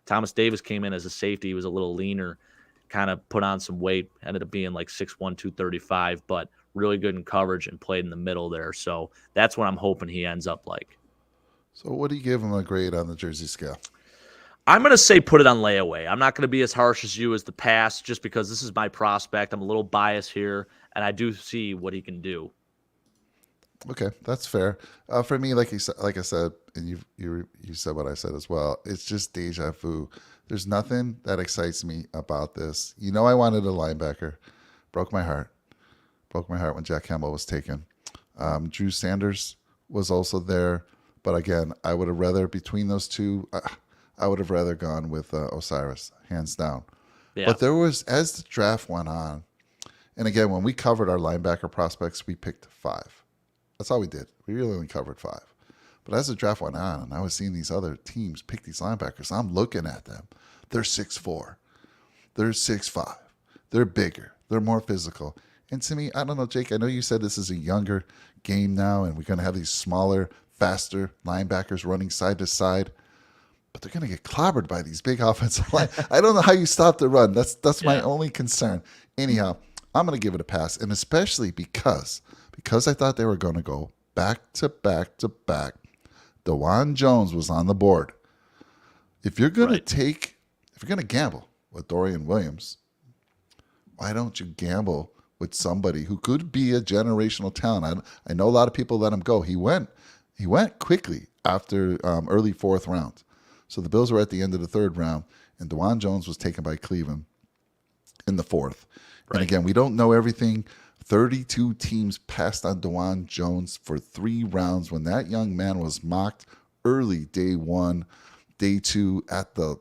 Thomas Davis came in as a safety. He was a little leaner, kind of put on some weight, ended up being like 6'1", 235, but really good in coverage and played in the middle there. So that's what I'm hoping he ends up like. So what do you give him a grade on the jersey scale? I'm going to say put it on layaway. I'm not going to be as harsh as you as the past, just because this is my prospect. I'm a little biased here, and I do see what he can do. Okay, that's fair. For me, like I said, and you said what I said as well. It's just deja vu. There's nothing that excites me about this. I wanted a linebacker. Broke my heart when Jack Campbell was taken. Drew Sanders was also there, but again, I would have rather between those two. I would have rather gone with Osiris, hands down. Yeah. But there was, as the draft went on, and again, when we covered our linebacker prospects, we picked 5. That's all we did. We really only covered 5. But as the draft went on, and I was seeing these other teams pick these linebackers, I'm looking at them. They're 6'4", they're 6'5", they're bigger, they're more physical. And to me, I don't know, Jake, I know you said this is a younger game now, and we're going to have these smaller, faster linebackers running side to side, but they're going to get clobbered by these big offensive line. I don't know how you stop the run. That's my only concern. Anyhow, I'm going to give it a pass, and especially because I thought they were going to go back to back to back. DeJuan Jones was on the board. If you're going to gamble with Dorian Williams, why don't you gamble with somebody who could be a generational talent? I know a lot of people let him go. He went quickly after early fourth round. So the Bills were at the end of the third round, and DeJuan Jones was taken by Cleveland in the fourth. Right. And again, we don't know everything. 32 teams passed on DeJuan Jones for 3 rounds when that young man was mocked early day 1, day 2 at the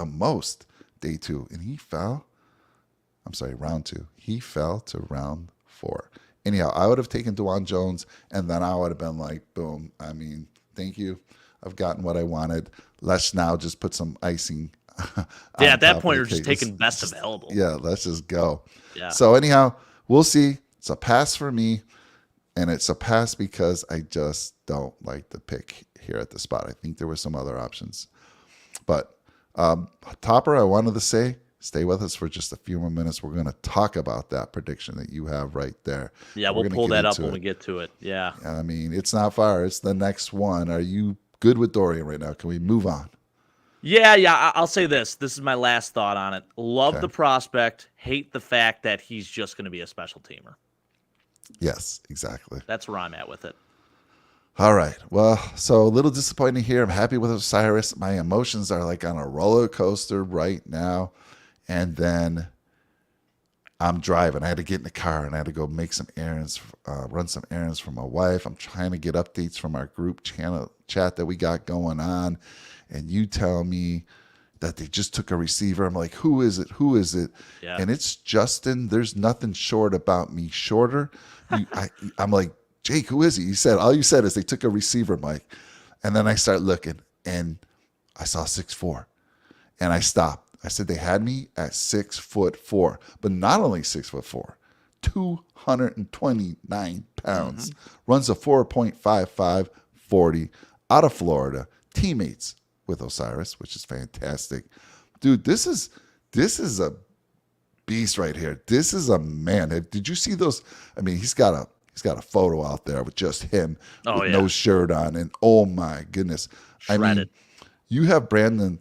most day 2, and he fell. I'm sorry, round 2. He fell to round 4. Anyhow, I would have taken DeJuan Jones, and then I would have been like, boom. I mean, thank you. I've gotten what I wanted. Let's now just put some icing. Yeah, at that point, you're just taking best available. Yeah, let's just go. Yeah. So anyhow, we'll see. It's a pass for me, and it's a pass because I just don't like the pick here at the spot. I think there were some other options. But Topper, I wanted to say, stay with us for just a few more minutes. We're going to talk about that prediction that you have right there. Yeah, we'll pull that up when we get to it. Yeah. I mean, it's not far. It's the next one. Are you good with Dorian right now? Can we move on? Yeah. I'll say this. This is my last thought on it. Love the prospect. Hate the fact that he's just going to be a special teamer. Yes, exactly. That's where I'm at with it. All right. Well, so a little disappointing here. I'm happy with Osiris. My emotions are like on a roller coaster right now. And then I'm driving. I had to get in the car and I had to go make some errands, run some errands for my wife. I'm trying to get updates from our group chat that we got going on. And you tell me that they just took a receiver. I'm like, who is it? Who is it? Yeah. And it's Justin. There's nothing short about me shorter. I'm like, Jake, who is he? He said, all you said is they took a receiver, Mike. And then I start looking and I saw 6'4", and I stopped. I said, they had me at 6'4", but not only 6'4", 229 pounds, runs a 4.55 40 out of Florida, teammates with Osiris, which is fantastic. Dude, this is a beast right here. This is a man. Did you see those? I mean, he's got a photo out there with just him with no shirt on, and oh my goodness. Shredded. I mean, you have Brandon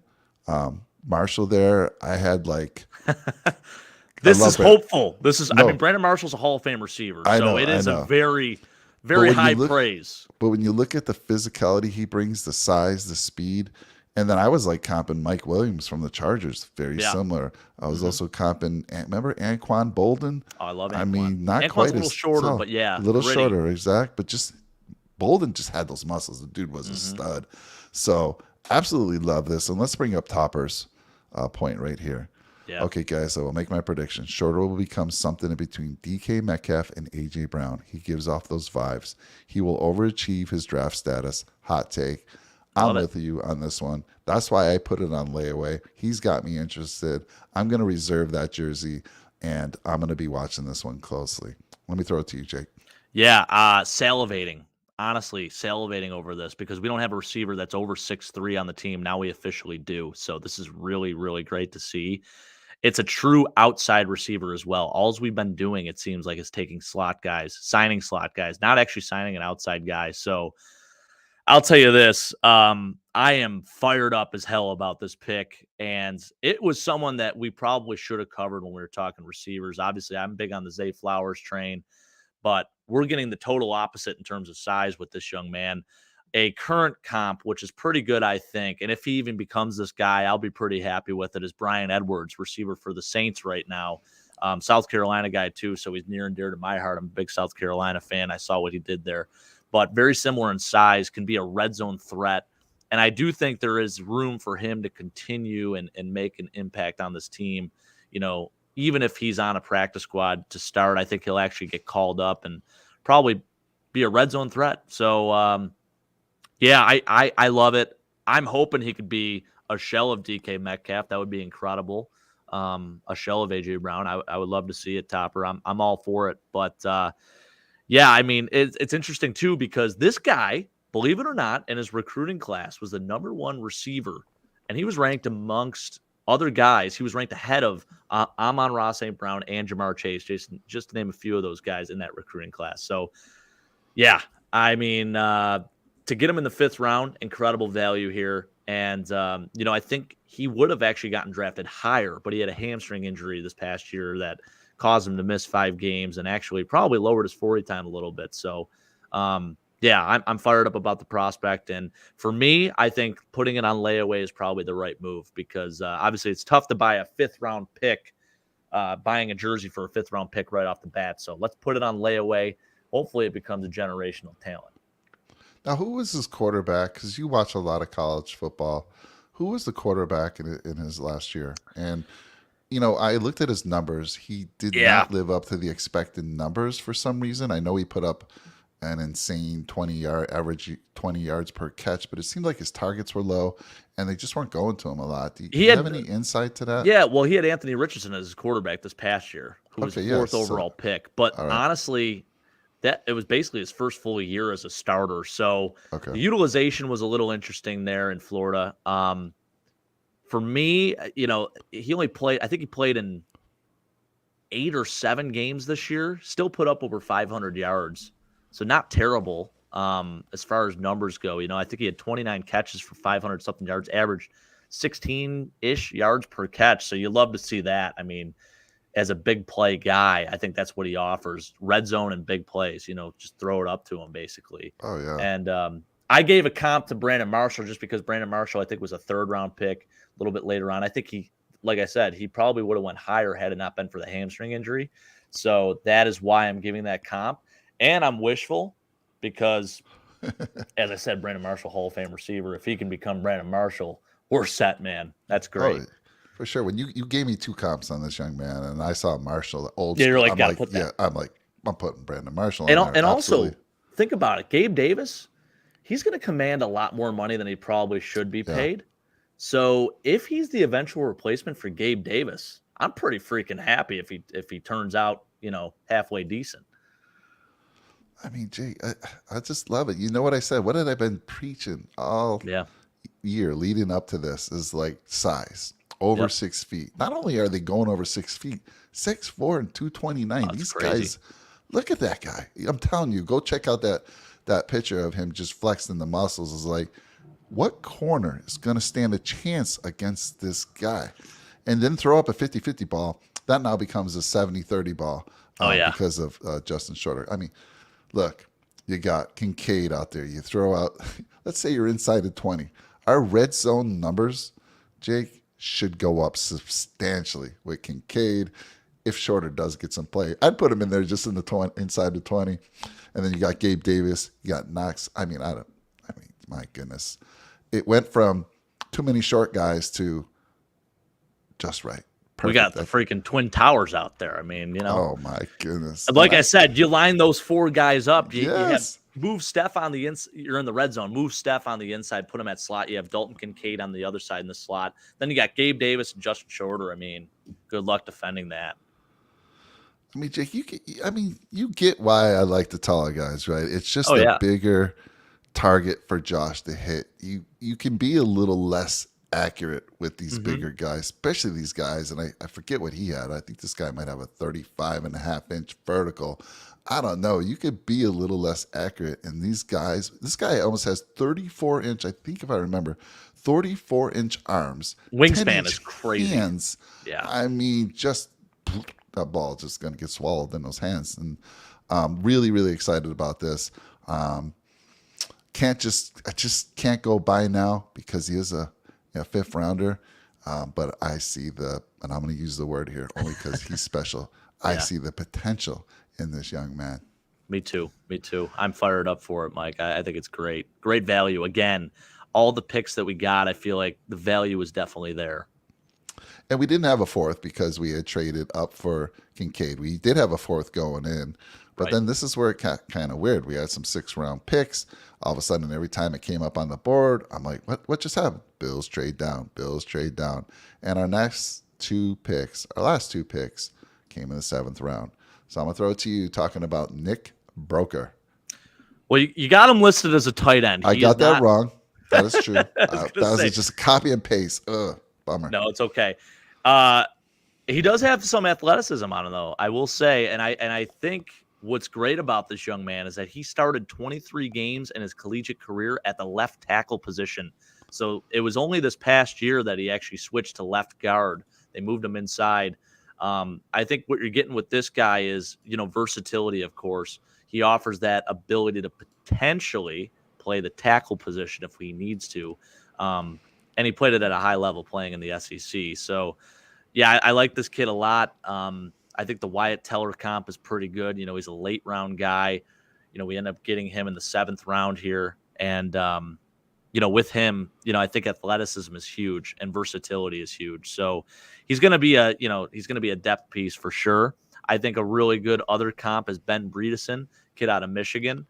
Marshall there. I had like this is hopeful. This is I mean, Brandon Marshall's a Hall of Fame receiver, so it is a very, very high praise. But when you look at the physicality he brings, the size, the speed, and then I was like comping Mike Williams from the Chargers, very similar. I was also comping, remember Anquan Bolden? Oh, I love Anquan. I mean, not Anquan's quite a little shorter, but yeah. A little gritty. shorter, exact. But just Bolden just had those muscles. The dude was a stud. So absolutely love this. And let's bring up Topper's point right here. Yeah. Okay, guys, so I'll make my prediction. Shorter will become something in between DK Metcalf and A.J. Brown. He gives off those vibes. He will overachieve his draft status. Hot take. I'm with you on this one. That's why I put it on layaway. He's got me interested. I'm going to reserve that jersey, and I'm going to be watching this one closely. Let me throw it to you, Jake. Yeah, salivating. Honestly, salivating over this because we don't have a receiver that's over 6'3" on the team. Now we officially do. So this is really, really great to see. It's a true outside receiver as well. All we've been doing, it seems like, is taking slot guys, signing slot guys, not actually signing an outside guy. So I'll tell you this, I am fired up as hell about this pick, and it was someone that we probably should have covered when we were talking receivers. Obviously, I'm big on the Zay Flowers train, but we're getting the total opposite in terms of size with this young man. A current comp, which is pretty good, I think, and if he even becomes this guy, I'll be pretty happy with it, is Brian Edwards, receiver for the Saints right now. South Carolina guy, too, so he's near and dear to my heart. I'm a big South Carolina fan. I saw what he did there. But very similar in size, can be a red zone threat. And I do think there is room for him to continue and make an impact on this team. You know, even if he's on a practice squad to start, I think he'll actually get called up and probably be a red zone threat. So Yeah, I love it. I'm hoping he could be a shell of DK Metcalf. That would be incredible. A shell of AJ Brown. I would love to see it, Topper. I'm all for it. But yeah, I mean, it's interesting too because this guy, believe it or not, in his recruiting class was the number one receiver, and he was ranked amongst other guys. He was ranked ahead of Amon-Ra St. Brown and Jamar Chase, Jason, just to name a few of those guys in that recruiting class. So, yeah, I mean, to get him in the 5th round, incredible value here. And, I think he would have actually gotten drafted higher, but he had a hamstring injury this past year that caused him to miss 5 games and actually probably lowered his 40 time a little bit. So, yeah, I'm fired up about the prospect. And for me, I think putting it on layaway is probably the right move because obviously it's tough to buy a 5th round pick, buying a jersey for a 5th round pick right off the bat. So let's put it on layaway. Hopefully it becomes a generational talent. Now, who was his quarterback? Because you watch a lot of college football. Who was the quarterback in his last year? And, I looked at his numbers. He did not live up to the expected numbers for some reason. I know he put up an insane average 20 yards per catch, but it seemed like his targets were low and they just weren't going to him a lot. Do you have any insight to that? Yeah, well, he had Anthony Richardson as his quarterback this past year, who was the 4th overall pick. But honestly, that it was basically his first full year as a starter. So the utilization was a little interesting there in Florida. For me, he only played, I think he played in 8 or 7 games this year, still put up over 500 yards. So not terrible as far as numbers go. I think he had 29 catches for 500 something yards, averaged 16-ish yards per catch. So you love to see that. I mean, as a big play guy, I think that's what he offers. Red zone and big plays, just throw it up to him basically. Oh, yeah. And I gave a comp to Brandon Marshall just because Brandon Marshall, I think, was a 3rd round pick a little bit later on. I think he, like I said, he probably would have went higher had it not been for the hamstring injury. So that is why I'm giving that comp. And I'm wishful because, as I said, Brandon Marshall, Hall of Fame receiver. If he can become Brandon Marshall, we're set, man. That's great. Oh, for sure. When you gave me 2 comps on this young man, and I saw Marshall, the old you're like, I'm put that. Yeah, I'm putting Brandon Marshall on there. And also, think about it. Gabe Davis, he's going to command a lot more money than he probably should be paid. So if he's the eventual replacement for Gabe Davis, I'm pretty freaking happy if he turns out, halfway decent. I mean, Jake, I just love it. You know what I said? What had I been preaching all year leading up to this is like size. Over 6 feet. Not only are they going over 6 feet, 6'4" and 229. These crazy. guys, look at that guy. I'm telling you, go check out that picture of him just flexing the muscles. Is like, what corner is going to stand a chance against this guy? And then throw up a 50-50 ball. That now becomes a 70-30 ball because of Justin Shorter. I mean, look, you got Kincaid out there. You throw out, let's say you're inside the 20. Our red zone numbers, Jake, should go up substantially with Kincaid if Shorter does get some play. I'd put him in there just in the inside the 20. And then you got Gabe Davis, you got Knox. I mean, my goodness. It went from too many short guys to just right. Perfect. We got the freaking Twin Towers out there. I mean, Oh, my goodness. Like I said, you line those 4 guys up. You have Yes. move Steph on the inside. You're in the red zone. Move Steph on the inside. Put him at slot. You have Dalton Kincaid on the other side in the slot. Then you got Gabe Davis and Justin Shorter. I mean, good luck defending that. I mean, Jake, you get why I like the taller guys, right? It's just a bigger target for Josh to hit. You can be a little less accurate with these bigger guys, especially these guys. And I forget what he had. I think this guy might have a 35.5-inch vertical. I don't know. You could be a little less accurate. And these guys, this guy almost has 34-inch, I think if I remember, 34-inch arms. Wingspan is crazy. Hands. Yeah. I mean, just that ball just going to get swallowed in those hands. And really, really excited about this. I just can't go by now because he is a 5th rounder. But I see and I'm going to use the word here only because he's special. I see the potential in this young man. Me too. I'm fired up for it, Mike. I think it's great. Great value. Again, all the picks that we got, I feel like the value is definitely there. And we didn't have a 4th because we had traded up for Kincaid. We did have a 4th going in, But then this is where it got kind of weird. We had some 6th-round picks. All of a sudden, every time it came up on the board, I'm like, what just happened? Bills trade down. And our last two picks came in the 7th round. So I'm going to throw it to you talking about Nick Broeker. Well, you got him listed as a tight end. I got that wrong. That is true. That was just a copy and paste. Ugh, bummer. No, it's okay. He does have some athleticism on him, though, I will say. And I think what's great about this young man is that he started 23 games in his collegiate career at the left tackle position. So it was only this past year that he actually switched to left guard. They moved him inside. I think what you're getting with this guy is, versatility, of course. He offers that ability to potentially play the tackle position if he needs to. And he played it at a high level playing in the SEC. So, yeah, I like this kid a lot. I think the Wyatt Teller comp is pretty good. He's a late round guy. We end up getting him in the 7th round here. And, with him, I think athleticism is huge and versatility is huge. So he's going to be a depth piece for sure. I think a really good other comp is Ben Bredeson, kid out of Michigan.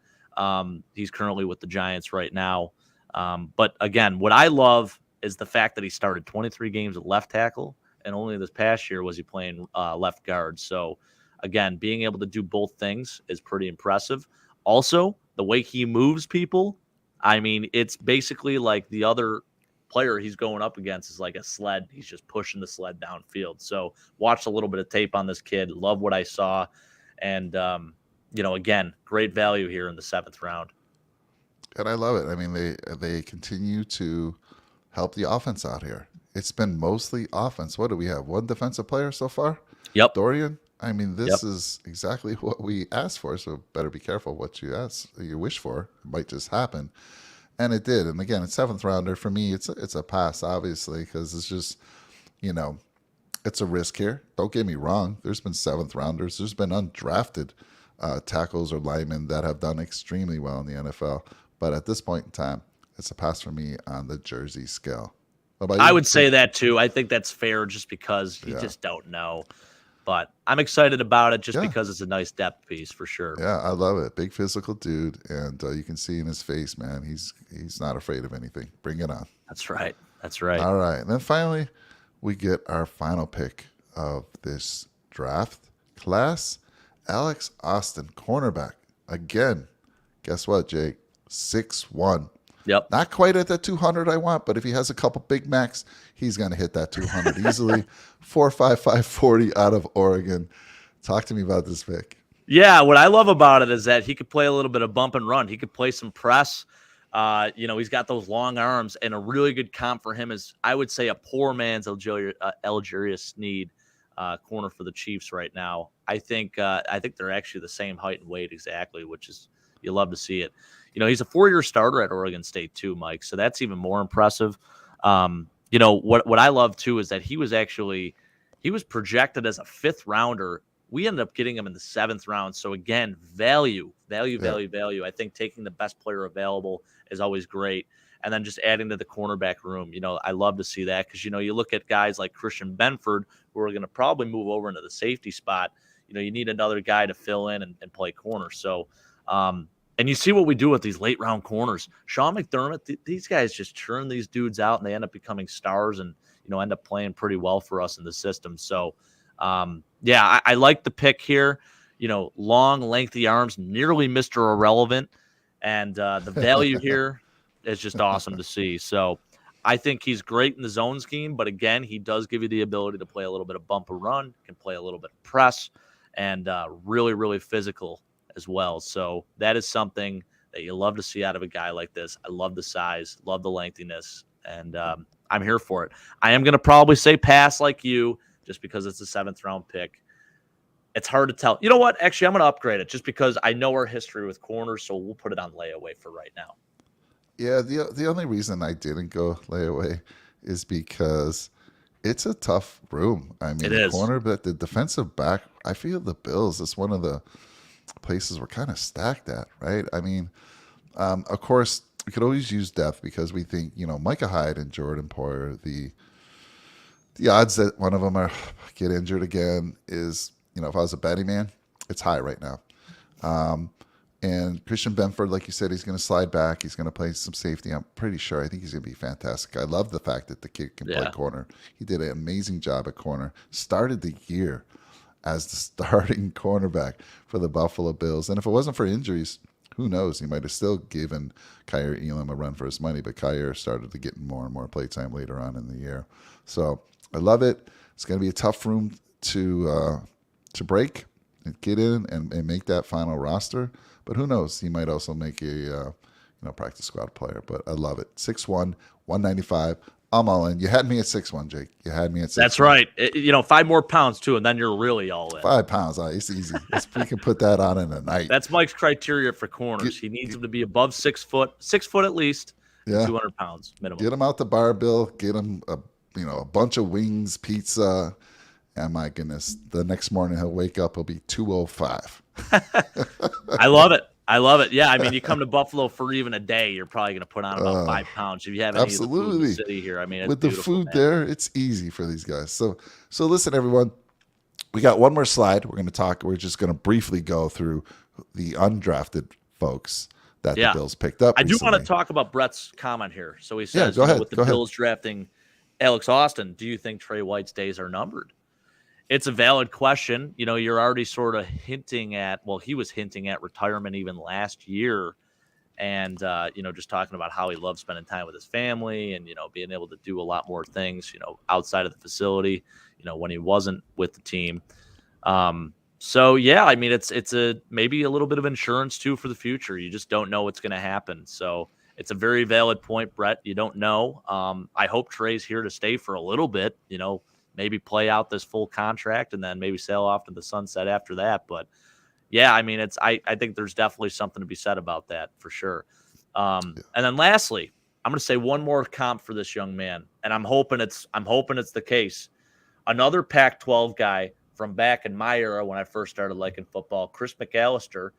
He's currently with the Giants right now. But again, what I love is the fact that he started 23 games at left tackle, and only this past year was he playing left guard. So again, being able to do both things is pretty impressive. Also, the way he moves people, I mean, it's basically like the other player he's going up against is like a sled. He's just pushing the sled downfield. So watched a little bit of tape on this kid. Love what I saw. And, again, great value here in the 7th round. And I love it. I mean, they continue to help the offense out here. It's been mostly offense. What do we have? One defensive player so far? Yep. Dorian? I mean, this is exactly what we asked for, so better be careful what you wish for. It might just happen. And it did. And again, it's 7th rounder. For me, it's a pass, obviously, because it's just, it's a risk here. Don't get me wrong. There's been 7th rounders. There's been undrafted tackles or linemen that have done extremely well in the NFL. But at this point in time, it's a pass for me on the jersey scale. I would say that too. I think that's fair just because you just don't know. But I'm excited about it just because it's a nice depth piece for sure. Yeah, I love it. Big physical dude. And you can see in his face, man, he's not afraid of anything. Bring it on. That's right. All right. And then finally, we get our final pick of this draft class. Alex Austin, cornerback. Again, guess what, Jake? 6'1". Yep. Not quite at the 200 I want, but if he has a couple Big Macs, he's going to hit that 200 easily. 4.55 40 out of Oregon. Talk to me about this pick. Yeah, what I love about it is that he could play a little bit of bump and run. He could play some press. He's got those long arms, and a really good comp for him is, I would say, a poor man's Algerius Sneed corner for the Chiefs right now. I think they're actually the same height and weight exactly, which is, you love to see it. He's a 4-year starter at Oregon State too, Mike. So that's even more impressive. What I love too is that he was projected as a 5th rounder. We ended up getting him in the 7th round. So again, value. I think taking the best player available is always great. And then just adding to the cornerback room, I love to see that because, you look at guys like Christian Benford, who are going to probably move over into the safety spot. You need another guy to fill in and play corner. So, and you see what we do with these late round corners. Sean McDermott, these guys just churn these dudes out and they end up becoming stars and, end up playing pretty well for us in the system. So, I like the pick here. Long, lengthy arms, nearly Mr. Irrelevant. And the value here is just awesome to see. So I think he's great in the zone scheme. But again, he does give you the ability to play a little bit of bump and run, can play a little bit of press, and really, really physical as well. So that is something that you love to see out of a guy like this. I love the size, love the lengthiness, and I'm here for it. I am going to probably say pass like you just because it's a 7th round pick. It's hard to tell. You know what? Actually, I'm going to upgrade it just because I know our history with corners, so we'll put it on layaway for right now. Yeah, the only reason I didn't go layaway is because it's a tough room. I mean, it is. Corner, but the defensive back, I feel the Bills is one of the places we're kind of stacked at, right? I mean, of course, we could always use depth because we think, Micah Hyde and Jordan Poyer, the odds that one of them get injured again is, if I was a betting man, it's high right now. And Christian Benford, like you said, he's going to slide back. He's going to play some safety. I'm pretty sure. I think he's going to be fantastic. I love the fact that the kid can play corner. He did an amazing job at corner. Started the year as the starting cornerback for the Buffalo Bills. And if it wasn't for injuries, who knows? He might have still given Kyer Elam a run for his money, but Kyer started to get more and more playtime later on in the year. So I love it. It's going to be a tough room to break and get in and make that final roster. But who knows? He might also make a practice squad player. But I love it. 6'1", 195. I'm all in. You had me at 6'1", Jake. You had me at 6'1". That's right. 5 more pounds too, and then you're really all in. 5 pounds. It's easy. We can put that on in a night. That's Mike's criteria for corners. He needs him to be above 6 foot, 6 foot at least, 200 pounds minimum. Get him out the bar, Bill. Get him a bunch of wings, pizza. And my goodness, the next morning he'll wake up, he'll be 205. I love it. Yeah, I mean, you come to Buffalo for even a day, you're probably going to put on about 5 pounds. If you have any of the food in the city here, I mean, it's with the food there, it's easy for these guys. So listen, everyone, we got one more slide. We're just going to briefly go through the undrafted folks that the Bills picked up. I do want to talk about Brett's comment here. So he says, go ahead, with the Bills drafting Alex Austin, do you think Trey White's days are numbered? It's a valid question. You're already sort of hinting at, he was hinting at retirement even last year. And, just talking about how he loves spending time with his family and, being able to do a lot more things, outside of the facility, when he wasn't with the team. So, yeah, I mean, it's maybe a little bit of insurance too for the future. You just don't know what's going to happen. So it's a very valid point, Brett. You don't know. I hope Trey's here to stay for a little bit, maybe play out this full contract and then maybe sail off to the sunset after that. But yeah, I mean, I think there's definitely something to be said about that for sure. And then lastly, I'm going to say one more comp for this young man, and I'm hoping it's the case. Another Pac-12 guy from back in my era when I first started liking football, Chris McAllister.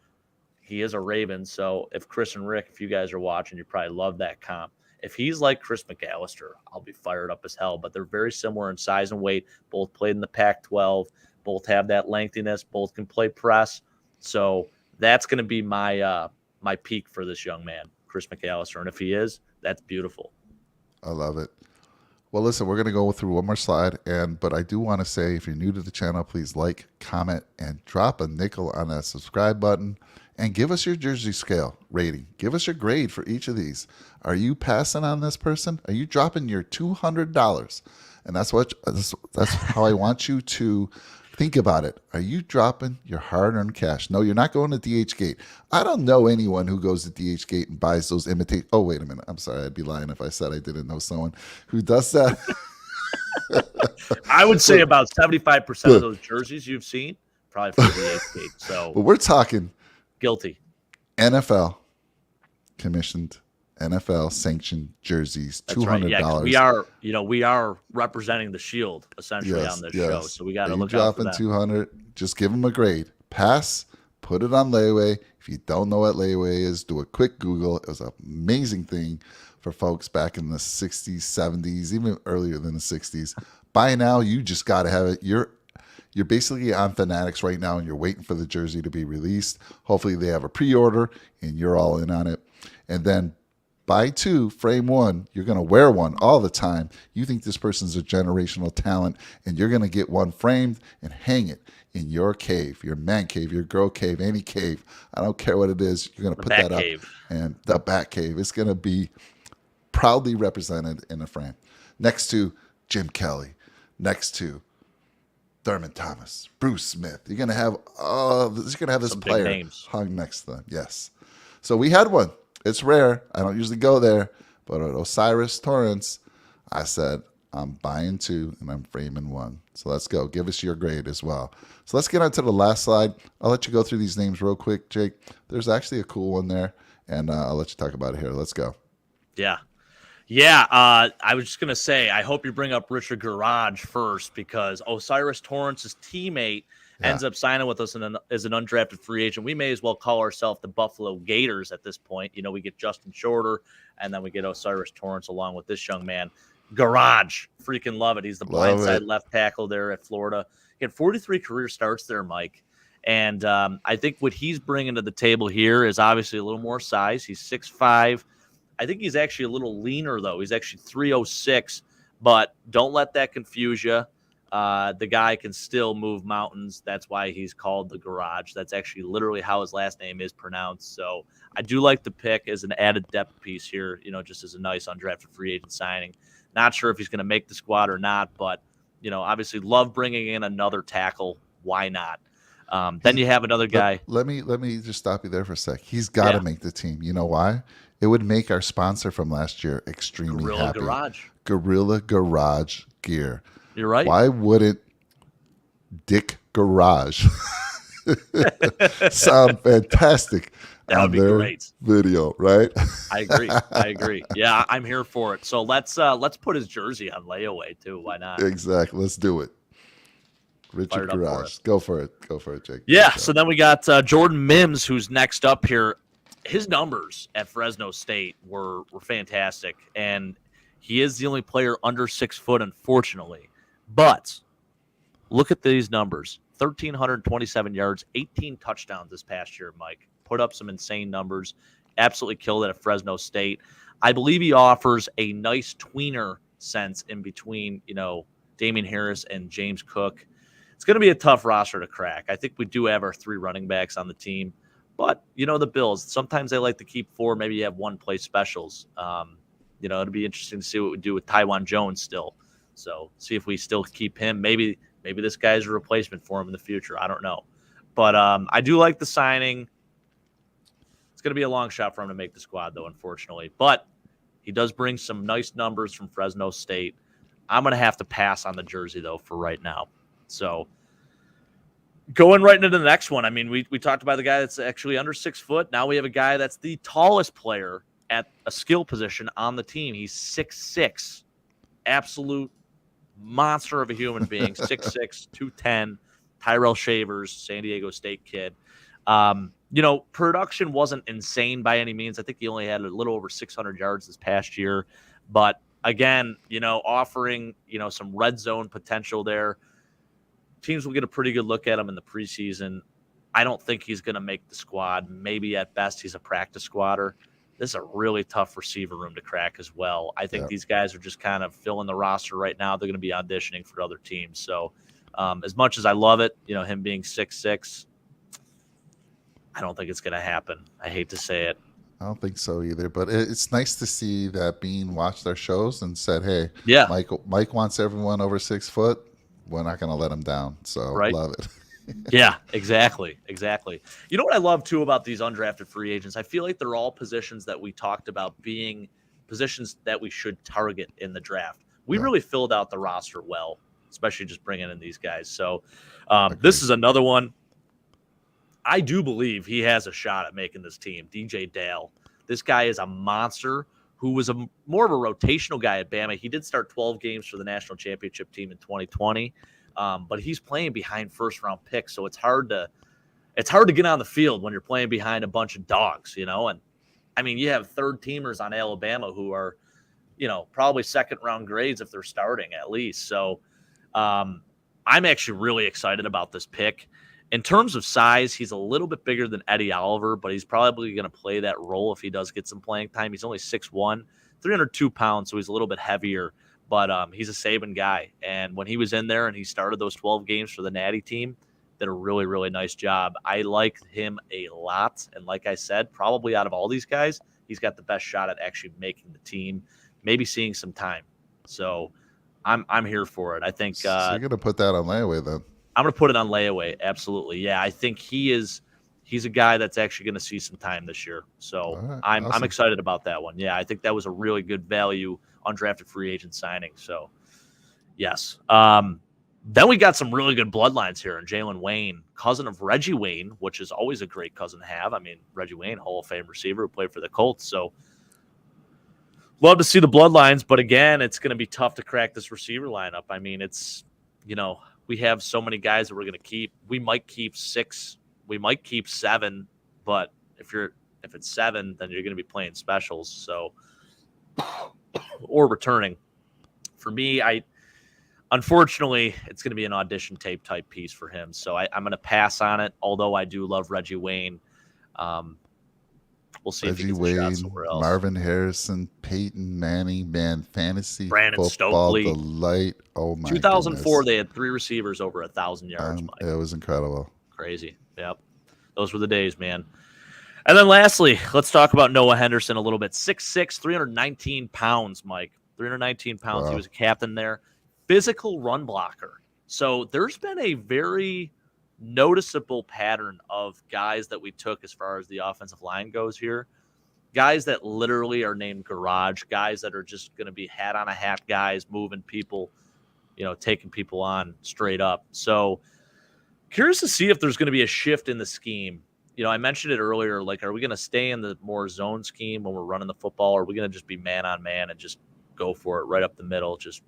He is a Raven, so if Chris and Rick, if you guys are watching, you probably love that comp. If he's like Chris McAllister, I'll be fired up as hell. But they're very similar in size and weight. Both played in the Pac-12. Both have that lengthiness. Both can play press. So that's going to be my peak for this young man, Chris McAllister. And if he is, that's beautiful. I love it. Well, listen, we're going to go through one more slide. But I do want to say, if you're new to the channel, please like, comment, and drop a nickel on that subscribe button. And give us your jersey scale rating. Give us your grade for each of these. Are you passing on this person? Are you dropping your $200? And that's how I want you to think about it. Are you dropping your hard-earned cash? No, you're not going to DH Gate. I don't know anyone who goes to DH Gate and buys those imitate. Oh, wait a minute. I'm sorry. I'd be lying if I said I didn't know someone who does that. I would say about 75% of those jerseys you've seen probably from DH Gate. So, but we're talking. Guilty. NFL commissioned, NFL sanctioned jerseys, $200. Right. Yeah, we are representing the Shield essentially on this show, so we got to look out for that. $200. Just give them a grade. Pass. Put it on layaway. If you don't know what layaway is, do a quick Google. It was an amazing thing for folks back in the 60s, 70s, even earlier than the 60s. By now, you just got to have it. You're basically on Fanatics right now, and you're waiting for the jersey to be released. Hopefully they have a pre-order, and you're all in on it. And then buy 2, frame 1. You're going to wear one all the time. You think this person's a generational talent, and you're going to get one framed and hang it in your cave, your man cave, your girl cave, any cave. I don't care what it is. You're going to put that up. And the Bat Cave. It's going to be proudly represented in a frame. Next to Jim Kelly. Next to Thurman Thomas, Bruce Smith. You're gonna have this some player hung next to them. Yes. So we had one. It's rare. I don't usually go there, but at Osiris Torrence, I said I'm buying 2 and I'm framing 1. So let's go. Give us your grade as well. So let's get on to the last slide. I'll let you go through these names real quick, Jake. There's actually a cool one there, and I'll let you talk about it here. Let's go. Yeah. Yeah, I was just going to say, I hope you bring up Richard Garage first, because Osiris Torrence's teammate ends up signing with us as an undrafted free agent. We may as well call ourselves the Buffalo Gators at this point. We get Justin Shorter, and then we get Osiris Torrence along with this young man. Garage, freaking love it. He's the blindside left tackle there at Florida. He had 43 career starts there, Mike. And I think what he's bringing to the table here is obviously a little more size. He's 6'5". I think he's actually a little leaner, though. He's actually 306, but don't let that confuse you. The guy can still move mountains. That's why he's called the Garage. That's actually literally how his last name is pronounced. So I do like the pick as an added depth piece here, just as a nice undrafted free agent signing. Not sure if he's going to make the squad or not, but, obviously love bringing in another tackle. Why not? Then you have another guy. Let me just stop you there for a sec. He's got to make the team. You know why? It would make our sponsor from last year extremely Gorilla happy. Garage. Garage Gear. You're right. Why wouldn't Dick Garage sound fantastic? That would be great. Video, right? I agree. Yeah, I'm here for it. So let's put his jersey on layaway too. Why not? Exactly. Let's do it. Richard Garage. Go for it, Jake. Yeah. So then we got Jordan Mims, who's next up here. His numbers at Fresno State were fantastic, and he is the only player under 6 foot, unfortunately. But look at these numbers: 1,327 yards, 18 touchdowns this past year. Mike put up some insane numbers. Absolutely killed it at Fresno State. I believe he offers a nice tweener sense in between, Damian Harris and James Cook. It's going to be a tough roster to crack. I think we do have our 3 running backs on the team. But, the Bills, sometimes they like to keep 4. Maybe you have 1 play specials. It'll be interesting to see what we do with Tywan Jones still. So see if we still keep him. Maybe this guy's a replacement for him in the future. I don't know. But I do like the signing. It's going to be a long shot for him to make the squad, though, unfortunately. But he does bring some nice numbers from Fresno State. I'm going to have to pass on the jersey, though, for right now. So going right into the next one, I mean, we talked about the guy that's actually under 6 foot. Now we have a guy that's the tallest player at a skill position on the team. He's 6'6", absolute monster of a human being, 6'6", 210, Tyrell Shavers, San Diego State kid. Production wasn't insane by any means. I think he only had a little over 600 yards this past year. But again, offering, some red zone potential there. Teams will get a pretty good look at him in the preseason. I don't think he's going to make the squad. Maybe at best he's a practice squatter. This is a really tough receiver room to crack as well. I think these guys are just kind of filling the roster right now. They're going to be auditioning for other teams. So as much as I love it, him being 6'6", I don't think it's going to happen. I hate to say it. I don't think so either. But it's nice to see that Bean watched our shows and said, hey, Mike wants everyone over 6 foot. We're not going to let him down. So love it. Yeah, exactly. You know what I love, too, about these undrafted free agents? I feel like they're all positions that we talked about being positions that we should target in the draft. We really filled out the roster well, especially just bringing in these guys. So this is another one. I do believe he has a shot at making this team, DJ Dale. This guy is a monster who was more of a rotational guy at Bama. He did start 12 games for the national championship team in 2020. But he's playing behind first-round picks, so it's hard to get on the field when you're playing behind a bunch of dogs, And I mean, you have third-teamers on Alabama who are, probably second-round grades if they're starting at least. So I'm actually really excited about this pick. In terms of size, he's a little bit bigger than Eddie Oliver, but he's probably going to play that role if he does get some playing time. He's only 6'1", 302 pounds, so he's a little bit heavier. But he's a Saban guy. And when he was in there and he started those 12 games for the Natty team, did a really, really nice job. I like him a lot. And like I said, probably out of all these guys, he's got the best shot at actually making the team, maybe seeing some time. So I'm here for it. I think so you're going to put that on layaway then? I'm going to put it on layaway. Absolutely. Yeah, I think he's a guy that's actually going to see some time this year. So right, I'm excited about that one. Yeah, I think that was a really good value undrafted free agent signing. So, yes. Then we got some really good bloodlines here. And Jalen Wayne, cousin of Reggie Wayne, which is always a great cousin to have. I mean, Reggie Wayne, Hall of Fame receiver who played for the Colts. So, love to see the bloodlines. But again, it's going to be tough to crack this receiver lineup. I mean, it's, we have so many guys that we're going to keep. We might keep 6. We might keep 7. But if it's 7, then you're going to be playing specials. So, or returning. For me, unfortunately, it's going to be an audition tape type piece for him. So I'm going to pass on it, although I do love Reggie Wayne. We'll see if he Reggie gets a shot Wayne, somewhere else. Marvin Harrison, Peyton Manning, man, fantasy Brandon football Stokely. delight. Oh my 2004, goodness. they had 3 receivers over 1,000 yards. Mike. It was incredible. Crazy. Yep. Those were the days, man. And then lastly, let's talk about Noah Henderson a little bit. 6'6", 319 pounds, Mike. 319 pounds. Wow. He was a captain there. Physical run blocker. So there's been a very noticeable pattern of guys that we took as far as the offensive line goes here. Guys that literally are named garage, guys that are just going to be hat on a hat guys, moving people, taking people on straight up. So curious to see if there's going to be a shift in the scheme. I mentioned it earlier, like, are we going to stay in the more zone scheme when we're running the football? Or are we going to just be man on man and just go for it right up the middle, just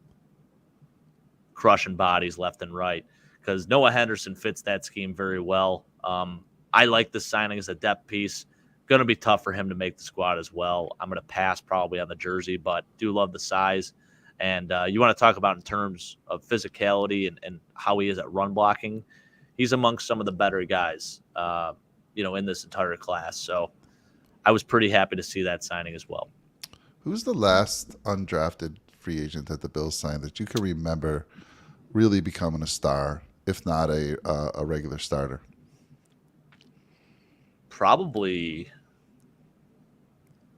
crushing bodies left and right? Because Noah Henderson fits that scheme very well. I like this signing as a depth piece. Going to be tough for him to make the squad as well. I'm going to pass probably on the jersey, but do love the size. And you want to talk about in terms of physicality and how he is at run blocking. He's amongst some of the better guys, in this entire class. So I was pretty happy to see that signing as well. Who's the last undrafted free agent that the Bills signed that you can remember really becoming a star, if not a regular starter? Probably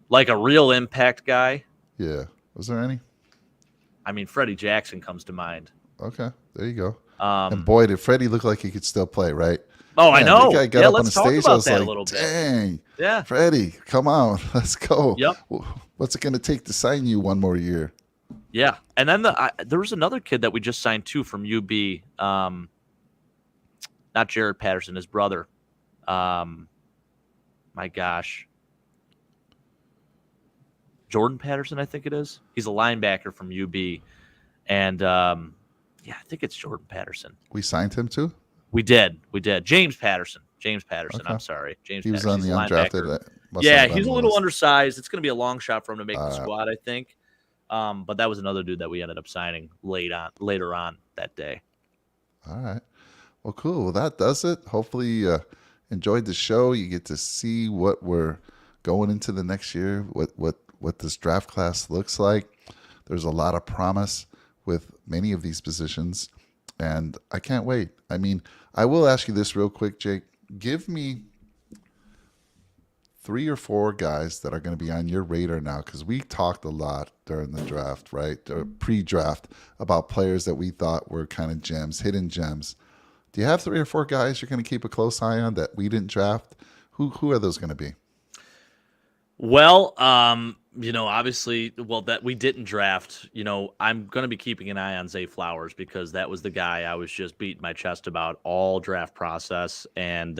like a real impact guy. Yeah. Was there any? I mean, Freddie Jackson comes to mind. Okay. There you go. And boy, did Freddie look like he could still play, right? Oh, man, I know. The guy got up on the let's talk stage. about I was that like, a little bit. dang. Yeah. Freddie, come on. Let's go. Yep. What's it going to take to sign you one more year? Yeah. And then there was another kid that we just signed too from UB. Not Jared Patterson, his brother. My gosh. Jordan Patterson, I think it is. He's a linebacker from UB. And I think it's Jordan Patterson. We signed him too? We did. James Patterson. Okay. I'm sorry. He was on the undrafted. Yeah, he's a little undersized. It's going to be a long shot for him to make the squad, I think. But that was another dude that we ended up signing later on that day. All right. Well, cool. Well, that does it. Hopefully you enjoyed the show. You get to see what we're going into the next year, what this draft class looks like. There's a lot of promise with many of these positions, and I can't wait. I mean, I will ask you this real quick, Jake. Give me 3 or 4 guys that are going to be on your radar now, because we talked a lot during the draft, right? Or pre-draft, about players that we thought were kind of gems, hidden gems. Do you have 3 or 4 guys you're going to keep a close eye on that we didn't draft? Who are those going to be? Well, obviously, that we didn't draft, I'm going to be keeping an eye on Zay Flowers, because that was the guy I was just beating my chest about all draft process, and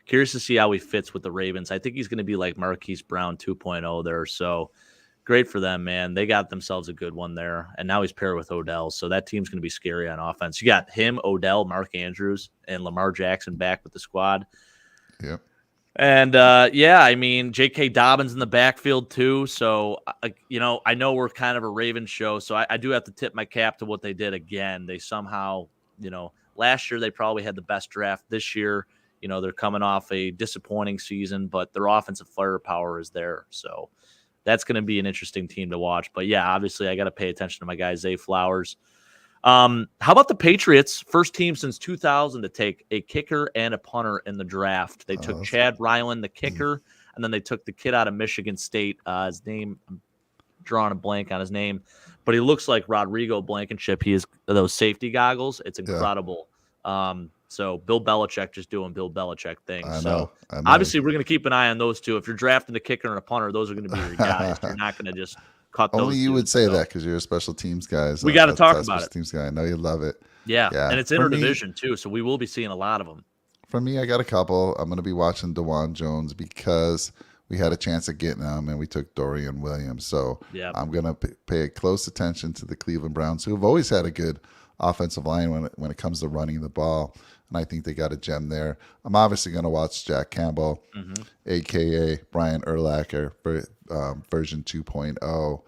curious to see how he fits with the Ravens. I think he's going to be like Marquise Brown 2.0 there, so great for them, man. They got themselves a good one there, and now he's paired with Odell, so that team's going to be scary on offense. You got him, Odell, Mark Andrews, and Lamar Jackson back with the squad. Yep. And, I mean, J.K. Dobbins in the backfield, too. So, I know we're kind of a Ravens show, so I do have to tip my cap to what they did again. They somehow, last year they probably had the best draft. This year, they're coming off a disappointing season, but their offensive firepower is there. So that's going to be an interesting team to watch. But, yeah, obviously I got to pay attention to my guy, Zay Flowers. How about the Patriots? First team since 2000 to take a kicker and a punter in the draft. They took Chad Ryland, the kicker, and then they took the kid out of Michigan State. His name, I'm drawing a blank on his name, but he looks like Rodrigo Blankenship. He has those safety goggles. It's incredible. So Bill Belichick just doing Bill Belichick things. I know. Obviously we're going to keep an eye on those two. If you're drafting a kicker and a punter, those are going to be your guys. You're not going to just cut those. Only you would say that because you're a special teams guy. We got to talk about it. Teams guy. I know you love it. Yeah. And it's interdivision too, so we will be seeing a lot of them. For me, I got a couple. I'm going to be watching DeJuan Jones because we had a chance at getting him, and we took Dorian Williams. So I'm going to pay close attention to the Cleveland Browns, who have always had a good offensive line when it comes to running the ball, and I think they got a gem there. I'm obviously going to watch Jack Campbell, a.k.a. Brian Urlacher, version 2.0.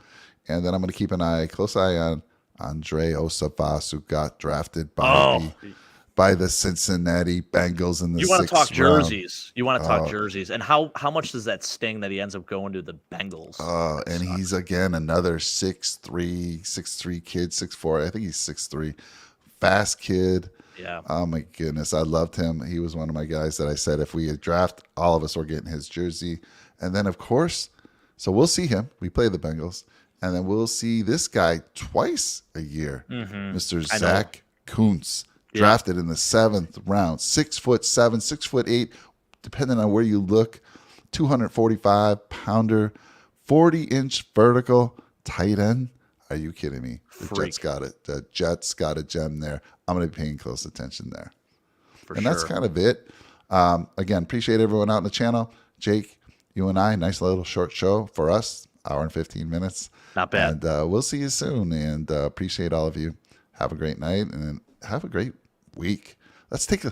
And then I'm going to keep close eye on Andre Osavas, who got drafted by the Cincinnati Bengals in the you want to talk sixth round. jerseys? You want to talk jerseys? And how much does that sting that he ends up going to the Bengals? And he's again another 6'3", 6'3" kid, 6'4". I think he's 6'3". Fast kid. Yeah. Oh my goodness, I loved him. He was one of my guys that I said if we had draft, all of us were getting his jersey. And then of course, so we'll see him. We play the Bengals, and then we'll see this guy twice a year, Mr. Zach Kuntz, drafted in the 7th round, 6'7", 6'8", depending on where you look, 245-pounder, 40-inch vertical tight end. Are you kidding me? The Jets got it. The Jets got a gem there. I'm going to be paying close attention there. And that's kind of it. Again, appreciate everyone out in the channel. Jake, you and I, nice little short show for us, hour and 15 minutes. Not bad. And we'll see you soon. And appreciate all of you. Have a great night and have a great week. Let's take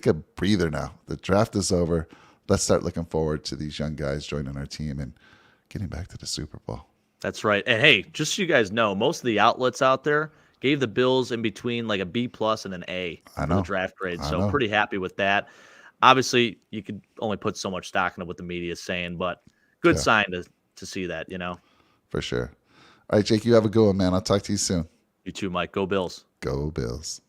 a breather now. The draft is over. Let's start looking forward to these young guys joining our team and getting back to the Super Bowl. That's right. And hey, just so you guys know, most of the outlets out there gave the Bills in between like a B+ and an A for the draft grade. So I'm pretty happy with that. Obviously, you could only put so much stock into what the media is saying, but good sign to see that, you know. For sure. All right, Jake, you have a good one, man. I'll talk to you soon. You too, Mike. Go Bills. Go Bills.